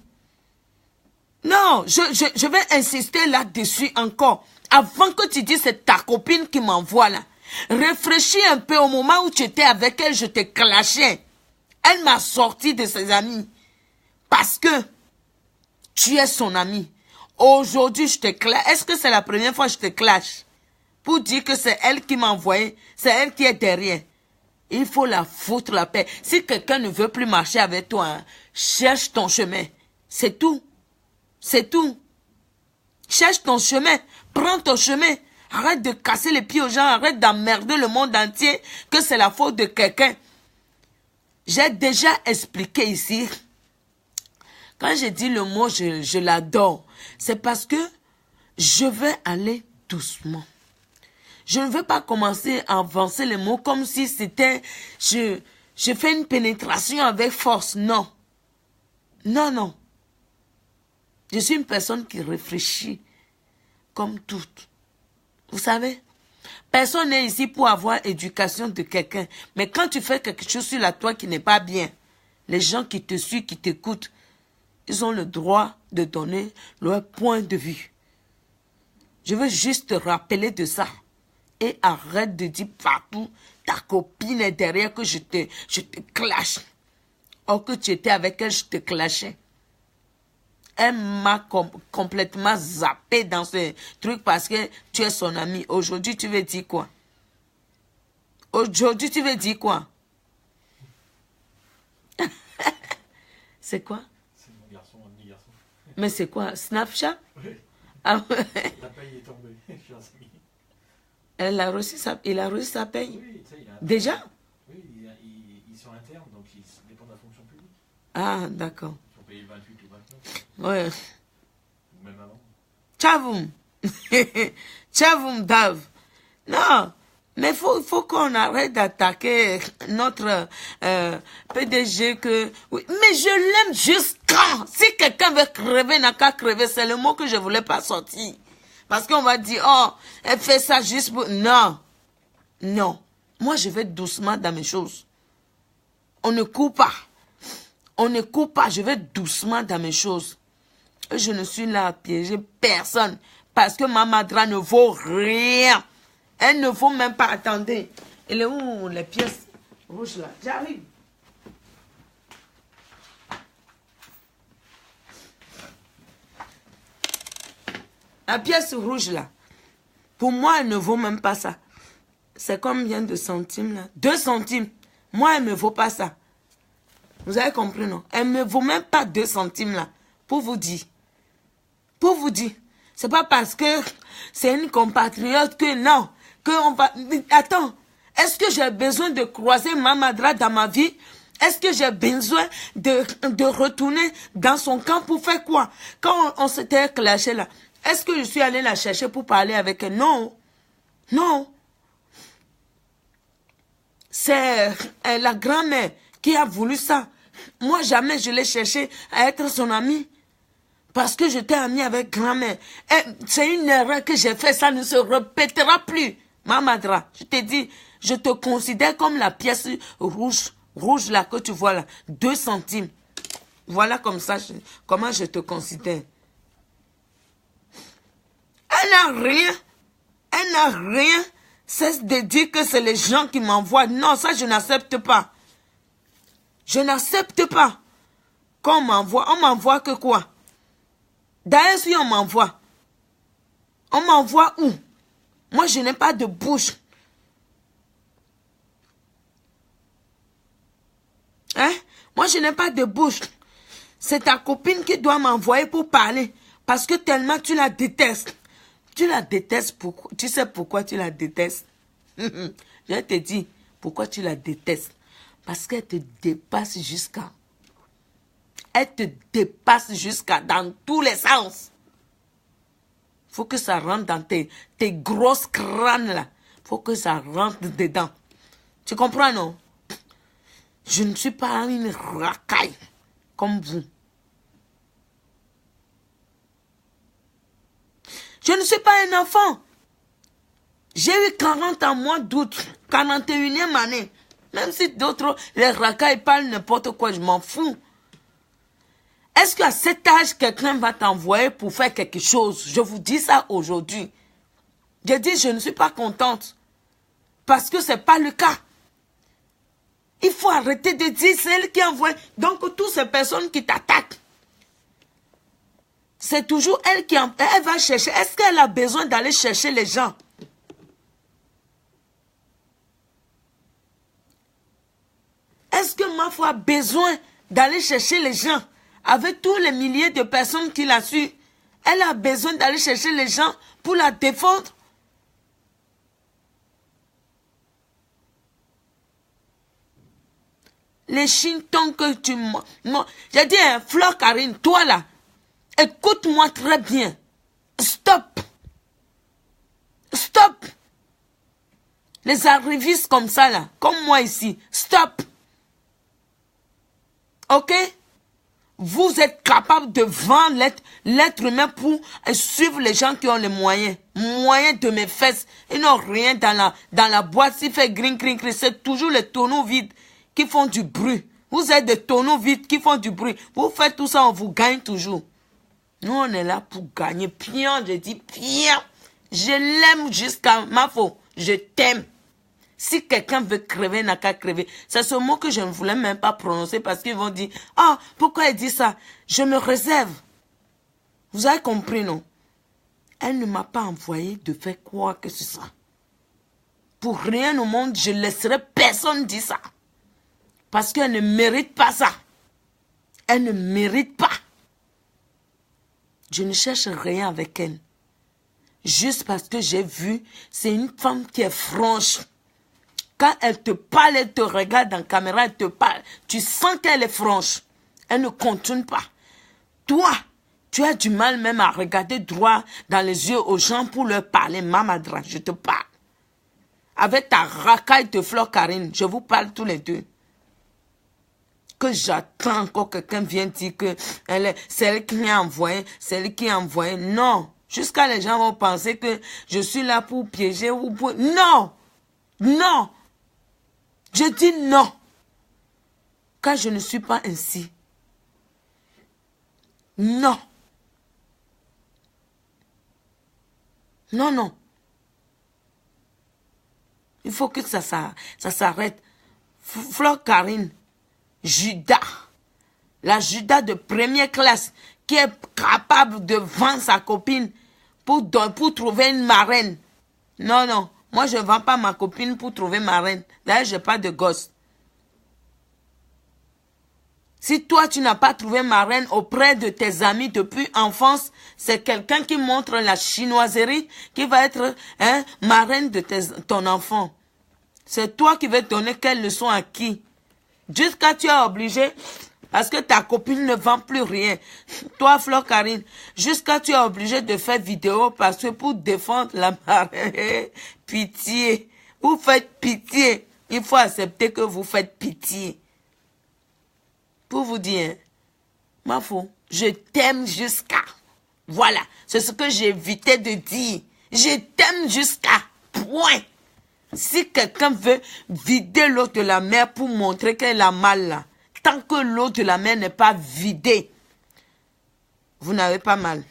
Non, je vais insister là-dessus encore. Avant que tu dises c'est ta copine qui m'envoie là. Réfléchis un peu au moment où tu étais avec elle, je te clashais. Elle m'a sorti de ses amis. Parce que tu es son ami. Aujourd'hui, je te clash. Est-ce que c'est la première fois que je te clash? Pour dire que c'est elle qui m'a envoyé. C'est elle qui est derrière. Il faut la foutre la paix. Si quelqu'un ne veut plus marcher avec toi, hein, cherche ton chemin. C'est tout. C'est tout. Cherche ton chemin. Prends ton chemin. Arrête de casser les pieds aux gens. Arrête d'emmerder le monde entier que c'est la faute de quelqu'un. J'ai déjà expliqué ici. Quand j'ai dit le mot, je l'adore. C'est parce que je vais aller doucement. Je ne veux pas commencer à avancer les mots comme si c'était... Je fais une pénétration avec force. Non. Non, non. Je suis une personne qui réfléchit comme toute. Vous savez, personne n'est ici pour avoir éducation de quelqu'un. Mais quand tu fais quelque chose sur la toi qui n'est pas bien, les gens qui te suivent, qui t'écoutent, ils ont le droit de donner leur point de vue. Je veux juste te rappeler de ça. Et arrête de dire partout, ta copine est derrière que je te clash. Or que tu étais avec elle, je te clashais. Elle m'a complètement zappé dans ce truc parce que tu es son ami. Aujourd'hui, tu veux dire quoi? Aujourd'hui, tu veux dire quoi? C'est quoi?
C'est mon garçon, mon ami garçon.
Mais c'est quoi? Snapchat?
Oui.
Ah ouais.
La paye est tombée.
Il a reçu sa paye.
Oui, tu sais,
Déjà?
Oui, ils sont internes, donc ils dépendent de la fonction publique.
Ah, d'accord.
Ils sont payés 28 ou 29.
Ouais.
Ou même avant.
Tchavoum. Tchavoum, Dave. Non. Mais faut qu'on arrête d'attaquer notre PDG que... Oui, mais je l'aime jusqu'à... Si quelqu'un veut crever, n'a qu'à crever. C'est le mot que je voulais pas sortir. Parce qu'on va dire, oh, elle fait ça juste pour... Non. Non. Moi, je vais doucement dans mes choses. On ne coupe pas. On ne coupe pas. Je vais doucement dans mes choses. Et je ne suis là à piéger personne. Parce que Mamadra ne vaut rien. Elle ne vaut même pas. Attendez. Elle est où les pièces rouges là? J'arrive. La pièce rouge là. Pour moi, elle ne vaut même pas ça. C'est combien de centimes là? 2 centimes. Moi, elle ne me vaut pas ça. Vous avez compris, non? Elle ne me vaut même pas 2 centimes là. Pour vous dire. Pour vous dire. C'est pas parce que c'est une compatriote que non. Que on va... Attends. Est-ce que j'ai besoin de croiser Mamadra dans ma vie? Est-ce que j'ai besoin de retourner dans son camp pour faire quoi? Quand on s'était clashé là. Est-ce que je suis allée la chercher pour parler avec elle? Non. Non. C'est la grand-mère qui a voulu ça. Moi, jamais je l'ai cherché à être son amie. Parce que j'étais amie avec grand-mère. C'est une erreur que j'ai faite. Ça ne se répétera plus. Mamadra, je te dis, je te considère comme la pièce rouge là que tu vois là. 2 centimes. Voilà comme ça, comment je te considère. Elle n'a rien. Elle n'a rien. Cesse de dire que c'est les gens qui m'envoient. Non, ça, je n'accepte pas. Je n'accepte pas. Quand on m'envoie que quoi? D'ailleurs, si on m'envoie où? Moi, je n'ai pas de bouche. Hein? Moi, je n'ai pas de bouche. C'est ta copine qui doit m'envoyer pour parler. Parce que tellement tu la détestes. Tu la détestes pourquoi? Tu sais pourquoi tu la détestes? Je te dis pourquoi tu la détestes. Parce qu'elle te dépasse jusqu'à... Elle te dépasse jusqu'à dans tous les sens. Faut que ça rentre dans tes grosses crânes là. Faut que ça rentre dedans. Tu comprends, non? Je ne suis pas une racaille comme vous. Je ne suis pas un enfant. J'ai eu 40 ans mois d'août, 41e année. Même si d'autres, les racailles parlent n'importe quoi, je m'en fous. Est-ce qu'à cet âge, quelqu'un va t'envoyer pour faire quelque chose? Je vous dis ça aujourd'hui. Je dis, je ne suis pas contente. Parce que ce n'est pas le cas. Il faut arrêter de dire c'est elle qui envoie. Donc, toutes ces personnes qui t'attaquent, c'est toujours elle qui elle va chercher. Est-ce qu'elle a besoin d'aller chercher les gens? Est-ce que ma foi a besoin d'aller chercher les gens? Avec tous les milliers de personnes qui la suivent, elle a besoin d'aller chercher les gens pour la défendre? Les chintons que tu... J'ai dit, hein, Fleur Karine, toi là, écoute-moi très bien. Stop. Stop. Les arrivistes comme ça là, comme moi ici, stop. Ok? Vous êtes capable de vendre l'être humain pour suivre les gens qui ont les moyens. Moyens de mes fesses. Ils n'ont rien dans la boîte. S'il fait green, c'est toujours les tonneaux vides qui font du bruit. Vous êtes des tonneaux vides qui font du bruit. Vous faites tout ça, on vous gagne toujours. Nous, on est là pour gagner. Pion, je dis pion. Je l'aime jusqu'à ma faute. Je t'aime. Si quelqu'un veut crever, n'a qu'à crever. C'est ce mot que je ne voulais même pas prononcer parce qu'ils vont dire, ah, pourquoi elle dit ça? Je me réserve. Vous avez compris, non? Elle ne m'a pas envoyé de faire quoi que ce soit. Pour rien au monde, je laisserai personne dire ça. Parce qu'elle ne mérite pas ça. Elle ne mérite pas. Je ne cherche rien avec elle. Juste parce que j'ai vu, c'est une femme qui est franche. Quand elle te parle, elle te regarde dans la caméra, elle te parle. Tu sens qu'elle est franche. Elle ne contourne pas. Toi, tu as du mal même à regarder droit dans les yeux aux gens pour leur parler. Mamadra, je te parle. Avec ta racaille de Fleur Karine, je vous parle tous les deux. Que j'attends encore quelqu'un vienne dire que c'est elle qui m'a envoyé, c'est elle qui a envoyé. Non. Jusqu'à les gens vont penser que je suis là pour piéger ou pour... Non. Non. Je dis non. Car je ne suis pas ainsi. Non. Non, non. Il faut que ça s'arrête. Fleur Karine, Judas, la Judas de première classe, qui est capable de vendre sa copine pour trouver une marraine. Non, non. Moi, je ne vends pas ma copine pour trouver ma reine. D'ailleurs, je n'ai pas de gosse. Si toi, tu n'as pas trouvé ma reine auprès de tes amis depuis enfance, c'est quelqu'un qui montre la chinoiserie qui va être marraine de ton enfant. C'est toi qui vas donner quelle leçon à qui. Jusqu'à tu es obligé, parce que ta copine ne vend plus rien. Toi, Fleur Karine, jusqu'à tu es obligé de faire vidéo parce que pour défendre la marraine, pitié. Vous faites pitié. Il faut accepter que vous faites pitié. Pour vous dire, ma fou, je t'aime jusqu'à. Voilà, c'est ce que j'évitais de dire. Je t'aime jusqu'à. Point. Si quelqu'un veut vider l'eau de la mer pour montrer qu'elle a mal là, tant que l'eau de la mer n'est pas vidée, vous n'avez pas mal.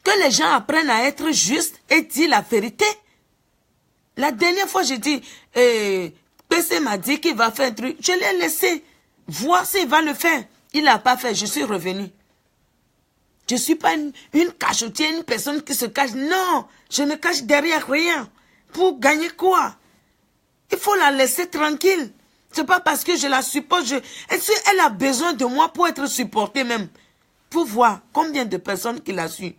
Que les gens apprennent à être justes et dire la vérité. La dernière fois, j'ai dit, PC m'a dit qu'il va faire un truc. Je l'ai laissé voir s'il va le faire. Il n'a pas fait, je suis revenu. Je ne suis pas une cachotière, une personne qui se cache. Non, je ne cache derrière rien. Pour gagner quoi? Il faut la laisser tranquille. C'est pas parce que je la supporte. Elle a besoin de moi pour être supportée même. Pour voir combien de personnes qui la suivent.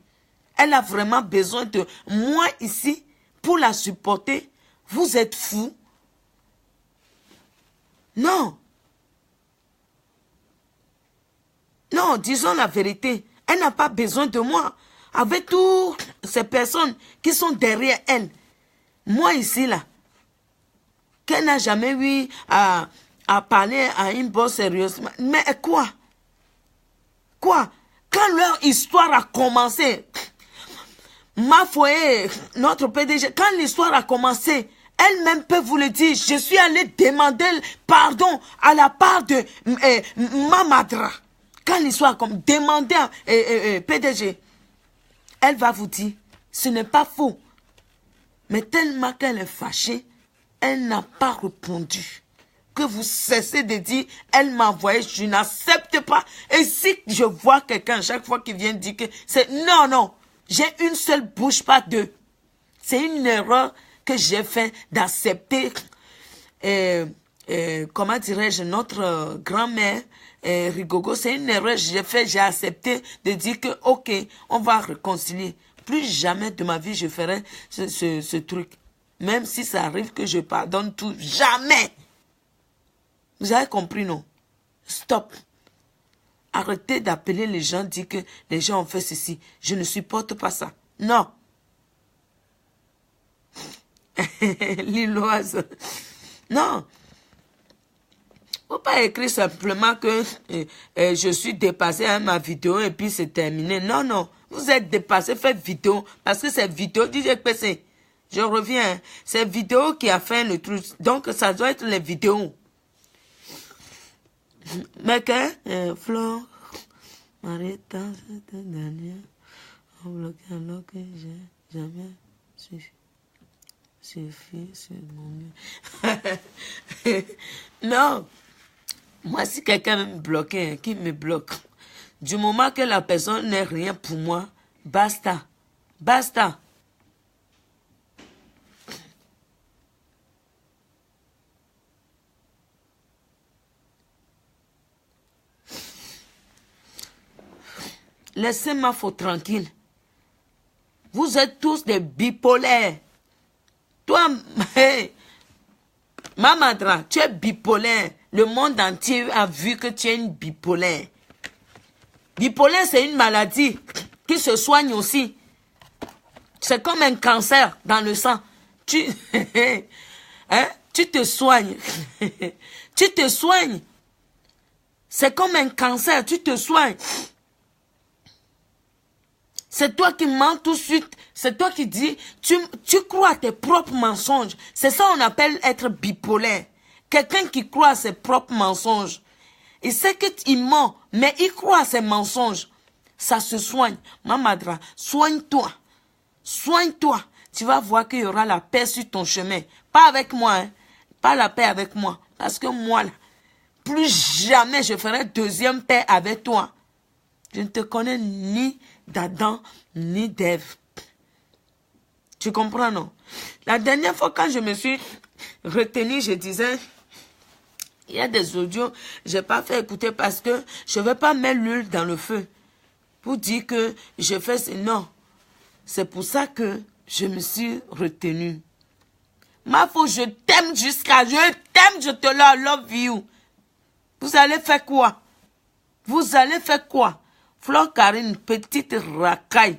Elle a vraiment besoin de moi ici pour la supporter. Vous êtes fous? Non. Non, disons la vérité. Elle n'a pas besoin de moi. Avec toutes ces personnes qui sont derrière elle. Moi ici, là, qu'elle n'a jamais eu à parler à une bosse sérieusement. Mais quoi? Quoi? Quand leur histoire a commencé, ma foyer, notre PDG, quand l'histoire a commencé, elle-même peut vous le dire, je suis allée demander pardon à la part de Mamadra. Quand l'histoire a commencé, demandez à PDG, elle va vous dire, ce n'est pas faux. Mais tellement qu'elle est fâchée, elle n'a pas répondu. Que vous cessez de dire, elle m'a envoyé, je n'accepte pas. Et si je vois quelqu'un, chaque fois qu'il vient dire que c'est... Non, non, j'ai une seule bouche, pas deux. C'est une erreur que j'ai fait d'accepter, comment dirais-je, notre grand-mère, Rigogo, c'est une erreur que j'ai fait, j'ai accepté de dire que, ok, on va réconcilier. Plus jamais de ma vie je ferai ce truc. Même si ça arrive que je pardonne tout, jamais. Vous avez compris, non? Stop. Arrêtez d'appeler les gens, dire que les gens ont fait ceci. Je ne supporte pas ça. Non. Lilloise. Non. Faut pas écrire simplement que je suis dépassé à ma vidéo et puis c'est terminé. Non, non. Vous êtes dépassé, faites vidéo. Parce que cette vidéo, DJ, je reviens. C'est vidéo qui a fait le truc. Donc, ça doit être les vidéos. Mais que, Flore, Marita, c'était dernier. On bloqué alors que j'ai jamais suffi, c'est mon mieux. Non. Moi, si quelqu'un veut me bloquer, qui me bloque? Du moment que la personne n'est rien pour moi, basta. Basta. Laissez ma faute tranquille. Vous êtes tous des bipolaires. Toi, hey, Mamadra, tu es bipolaire. Le monde entier a vu que tu es une bipolaire. Bipolaire, c'est une maladie qui se soigne aussi. C'est comme un cancer dans le sang. Hein? Tu te soignes. Tu te soignes. C'est comme un cancer, tu te soignes. C'est toi qui mens tout de suite. C'est toi qui dis, tu crois à tes propres mensonges. C'est ça qu'on appelle être bipolaire. Quelqu'un qui croit à ses propres mensonges. Il sait qu'il ment, mais il croit à ses mensonges. Ça se soigne. Mamadra, soigne-toi. Soigne-toi. Tu vas voir qu'il y aura la paix sur ton chemin. Pas avec moi, hein. Pas la paix avec moi. Parce que moi, là, plus jamais je ferai deuxième paix avec toi. Je ne te connais ni d'Adam, ni d'Ève. Tu comprends, non? La dernière fois, quand je me suis retenue, je disais, il y a des audios, je n'ai pas fait écouter parce que je ne vais pas mettre l'huile dans le feu. Pour dire que je fais... Non. C'est pour ça que je me suis retenue. Ma faute, je t'aime jusqu'à... Je t'aime, je te love you. Vous allez faire quoi? Vous allez faire quoi? Flore Karine, petite racaille.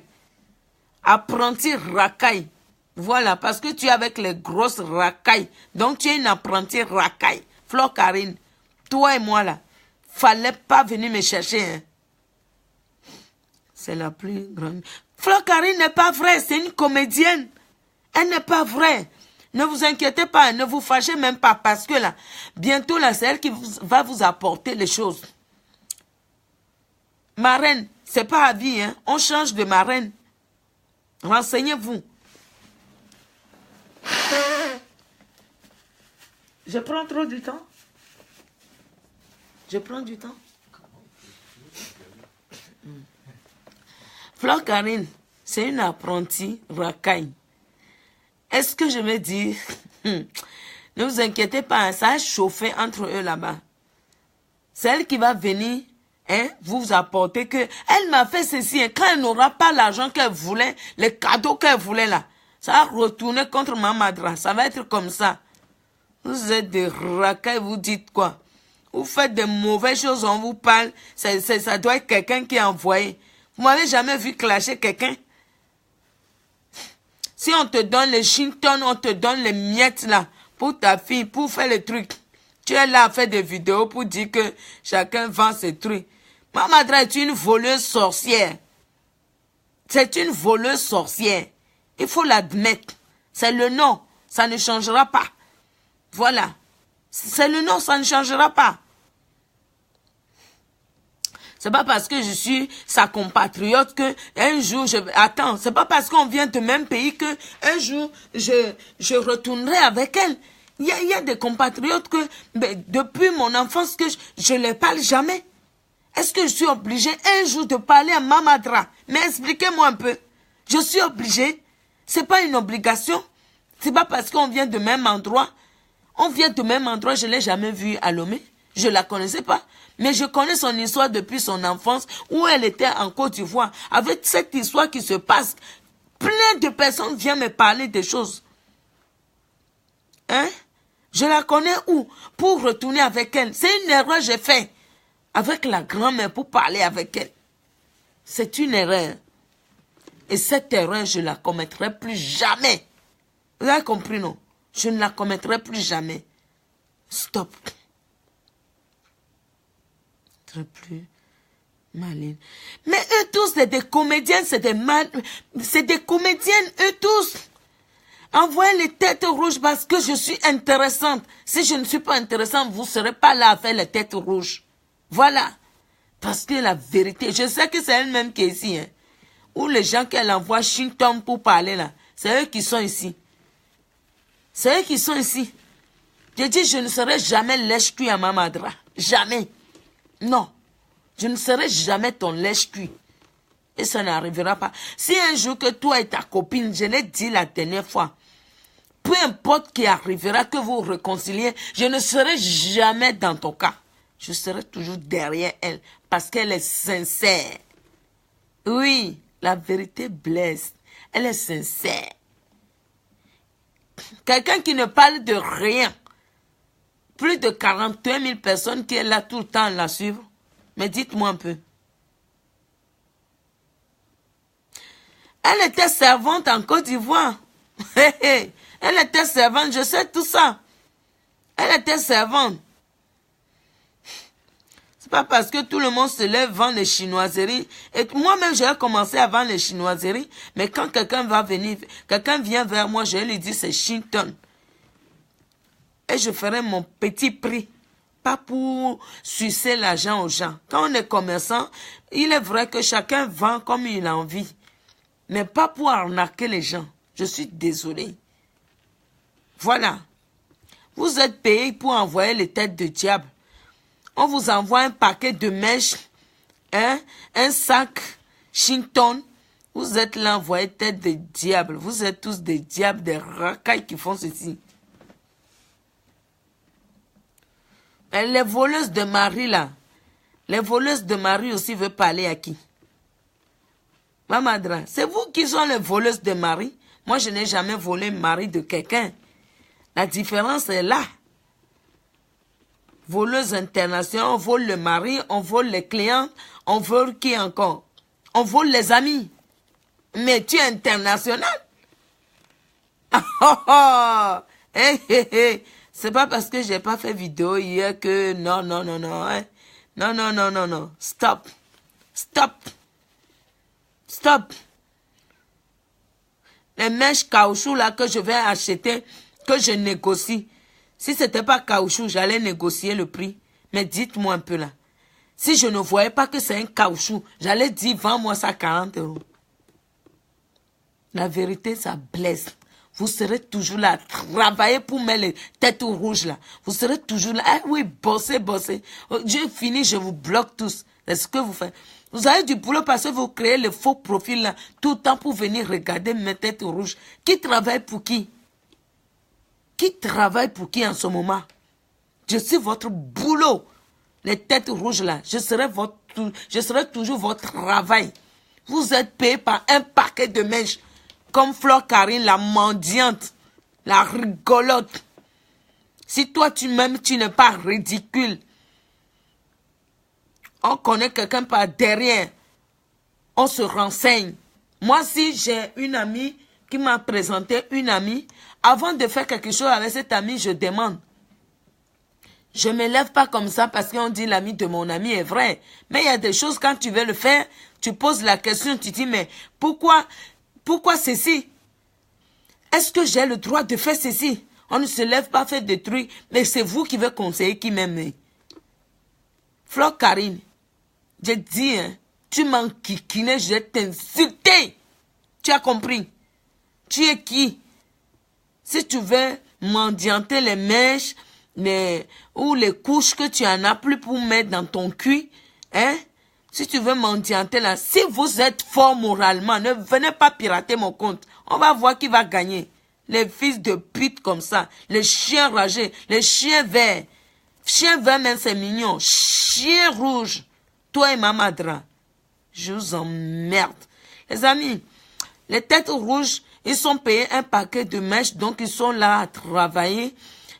Apprenti racaille. Voilà, parce que tu es avec les grosses racailles. Donc tu es une apprentie racaille. Flore Karine, toi et moi là, fallait pas venir me chercher. Hein. C'est la plus grande. Flore Karine n'est pas vraie, c'est une comédienne. Elle n'est pas vraie. Ne vous inquiétez pas, ne vous fâchez même pas parce que là, bientôt là, c'est elle qui va vous apporter les choses. Marraine, c'est pas à vie, hein. On change de marraine. Renseignez-vous. Je prends trop du temps. Je prends du temps. Fleur Karine, c'est une apprentie racaille. Est-ce que je vais dire... Ne vous inquiétez pas, ça a chauffé entre eux là-bas. C'est elle qui va venir vous apporter que... Elle m'a fait ceci. Quand elle n'aura pas l'argent qu'elle voulait, les cadeaux qu'elle voulait là, ça va retourner contre Mamadra. Ça va être comme ça. Vous êtes des racailles, vous dites quoi? Vous faites des mauvaises choses, on vous parle. Ça doit être quelqu'un qui a envoyé. Vous m'avez jamais vu clasher quelqu'un? Si on te donne les Shinton, on te donne les miettes là, pour ta fille, pour faire les trucs. Tu es là à faire des vidéos pour dire que chacun vend ses trucs. Mamadra est une voleuse sorcière. C'est une voleuse sorcière. Il faut l'admettre. C'est le nom. Ça ne changera pas. Voilà. C'est le nom, ça ne changera pas. C'est pas parce que je suis sa compatriote que un jour je... Attends, c'est pas parce qu'on vient du même pays que un jour je retournerai avec elle. Il y a des compatriotes que depuis mon enfance que je les parle jamais. Est-ce que je suis obligée un jour de parler à Mamadra? Mais expliquez-moi un peu. Je suis obligée. C'est pas une obligation. C'est pas parce qu'on vient du même endroit. On vient du même endroit, je l'ai jamais vue à Lomé. Je la connaissais pas. Mais je connais son histoire depuis son enfance, où elle était en Côte d'Ivoire. Avec cette histoire qui se passe, plein de personnes viennent me parler des choses. Hein? Je la connais où? Pour retourner avec elle. C'est une erreur que j'ai faite. Avec la grand-mère pour parler avec elle. C'est une erreur. Et cette erreur, je ne la commettrai plus jamais. Vous avez compris, non? Je ne la commettrai plus jamais. Stop. Très plus maline. Mais eux tous, c'est des comédiennes, c'est des comédiennes, eux tous. Envoyez les têtes rouges parce que je suis intéressante. Si je ne suis pas intéressante, vous ne serez pas là à faire les têtes rouges. Voilà. Parce que la vérité, je sais que c'est elle-même qui est ici. Hein. Ou les gens qu'elle envoie Shinton pour parler là, c'est eux qui sont ici. C'est eux qui sont ici. Je dis, je ne serai jamais lèche-cuit à Mamadra. Jamais. Non. Je ne serai jamais ton lèche-cuit. Et ça n'arrivera pas. Si un jour que toi et ta copine, je l'ai dit la dernière fois, peu importe qui arrivera, que vous réconciliez, je ne serai jamais dans ton cas. Je serai toujours derrière elle parce qu'elle est sincère. Oui, la vérité blesse. Elle est sincère. Quelqu'un qui ne parle de rien. Plus de 41 000 personnes qui est là tout le temps à la suivre. Mais dites-moi un peu. Elle était servante en Côte d'Ivoire. Elle était servante, je sais tout ça. Elle était servante. C'est pas parce que tout le monde se lève vend les chinoiseries. Et moi-même, j'ai commencé à vendre les chinoiseries. Mais quand quelqu'un va venir, quelqu'un vient vers moi, je lui dis c'est Shinton. Et je ferai mon petit prix. Pas pour sucer l'argent aux gens. Quand on est commerçant, il est vrai que chacun vend comme il a envie. Mais pas pour arnaquer les gens. Je suis désolé. Voilà. Vous êtes payé pour envoyer les têtes de diable. On vous envoie un paquet de mèches, un sac Shinton. Vous êtes là envoyé tête de diable. Vous êtes tous des diables, des racailles qui font ceci. Et les voleuses de mari là. Les voleuses de mari aussi veulent parler à qui? Mamadra, c'est vous qui sont les voleuses de mari. Moi, je n'ai jamais volé le mari de quelqu'un. La différence est là. Voleuse internationale, on vole le mari, on vole les clients, on vole qui encore? On vole les amis. Mais tu es international? C'est pas parce que j'ai pas fait vidéo hier que non. Hein? Non. Stop. Les mèches caoutchouc là que je vais acheter, que je négocie. Si c'était pas caoutchouc, j'allais négocier le prix. Mais dites-moi un peu là. Si je ne voyais pas que c'est un caoutchouc, j'allais dire, vends-moi ça 40 €. La vérité, ça blesse. Vous serez toujours là, travailler pour mettre les têtes rouges là. Vous serez toujours là. Ah oui, bossez, bossez. J'ai fini, je vous bloque tous. C'est ce que vous faites. Vous avez du boulot parce que vous créez le faux profil là, tout le temps pour venir regarder mes têtes rouges. Qui travaille pour qui? Qui travaille pour qui en ce moment? Je suis votre boulot. Les têtes rouges là, je serai toujours votre travail. Vous êtes payé par un paquet de mèches. Comme Fleur Karine, la mendiante, la rigolote. Si toi tu m'aimes, tu n'es pas ridicule. On connaît quelqu'un par derrière. On se renseigne. Moi, si j'ai une amie qui m'a présenté une amie, avant de faire quelque chose avec cette amie, je demande. Je ne me lève pas comme ça parce qu'on dit l'ami de mon ami est vrai. Mais il y a des choses, quand tu veux le faire, tu poses la question, tu dis, mais pourquoi ceci? Est-ce que j'ai le droit de faire ceci? On ne se lève pas, faire des trucs, mais c'est vous qui veut conseiller, qui m'aime. Fleur Karine, j'ai dit, hein, tu m'as enquiquiné, je vais t'insulter. Tu as compris? Tu es qui? Si tu veux mendianter les mèches, ou les couches que tu en as plus pour mettre dans ton cul, hein? Si tu veux mendianter là, si vous êtes fort moralement, ne venez pas pirater mon compte. On va voir qui va gagner. Les fils de pute comme ça, les chiens ragés, les chiens verts. Chien vert même c'est mignon. Chien rouge, toi et Mamadra. Je vous emmerde. Les amis, les têtes rouges, ils sont payés un paquet de mèches, donc ils sont là à travailler.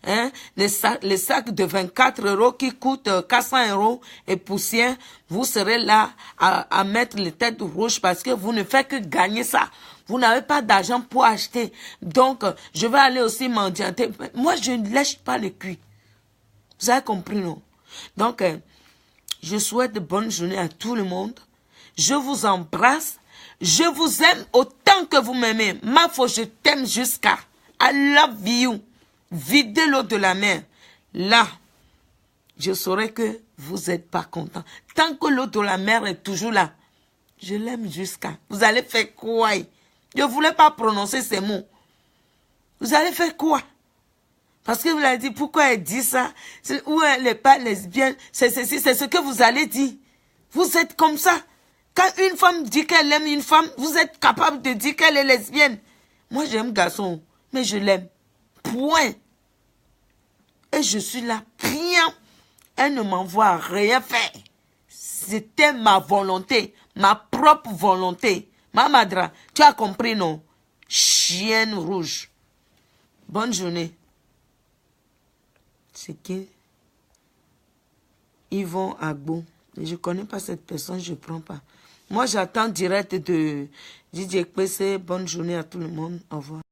Hein, les sacs de 24 € qui coûtent 400 € et poussière, vous serez là à mettre les têtes rouges parce que vous ne faites que gagner ça. Vous n'avez pas d'argent pour acheter. Donc, je vais aller aussi mendianter. Moi, je ne lèche pas le cul. Vous avez compris, non? Donc, je souhaite de bonnes journées à tout le monde. Je vous embrasse. Je vous aime autant que vous m'aimez. Ma foi, je t'aime jusqu'à. I love you. Videz l'eau de la mer. Là, je saurai que vous n'êtes pas content. Tant que l'eau de la mer est toujours là, je l'aime jusqu'à. Vous allez faire quoi? Je ne voulais pas prononcer ces mots. Vous allez faire quoi? Parce que vous l'avez dit, pourquoi elle dit ça? Ou elle n'est pas lesbienne? C'est ceci, c'est ce que vous allez dire. Vous êtes comme ça. Quand une femme dit qu'elle aime une femme, vous êtes capable de dire qu'elle est lesbienne. Moi, j'aime garçon, mais je l'aime. Point. Et je suis là, rien. Elle ne m'envoie rien faire. C'était ma volonté, ma propre volonté. Mamadra, tu as compris, non? Chienne rouge. Bonne journée. C'est qui? Yvon Agbo. Je ne connais pas cette personne, je ne prends pas. Moi, j'attends direct de DJ PC. Bonne journée à tout le monde. Au revoir.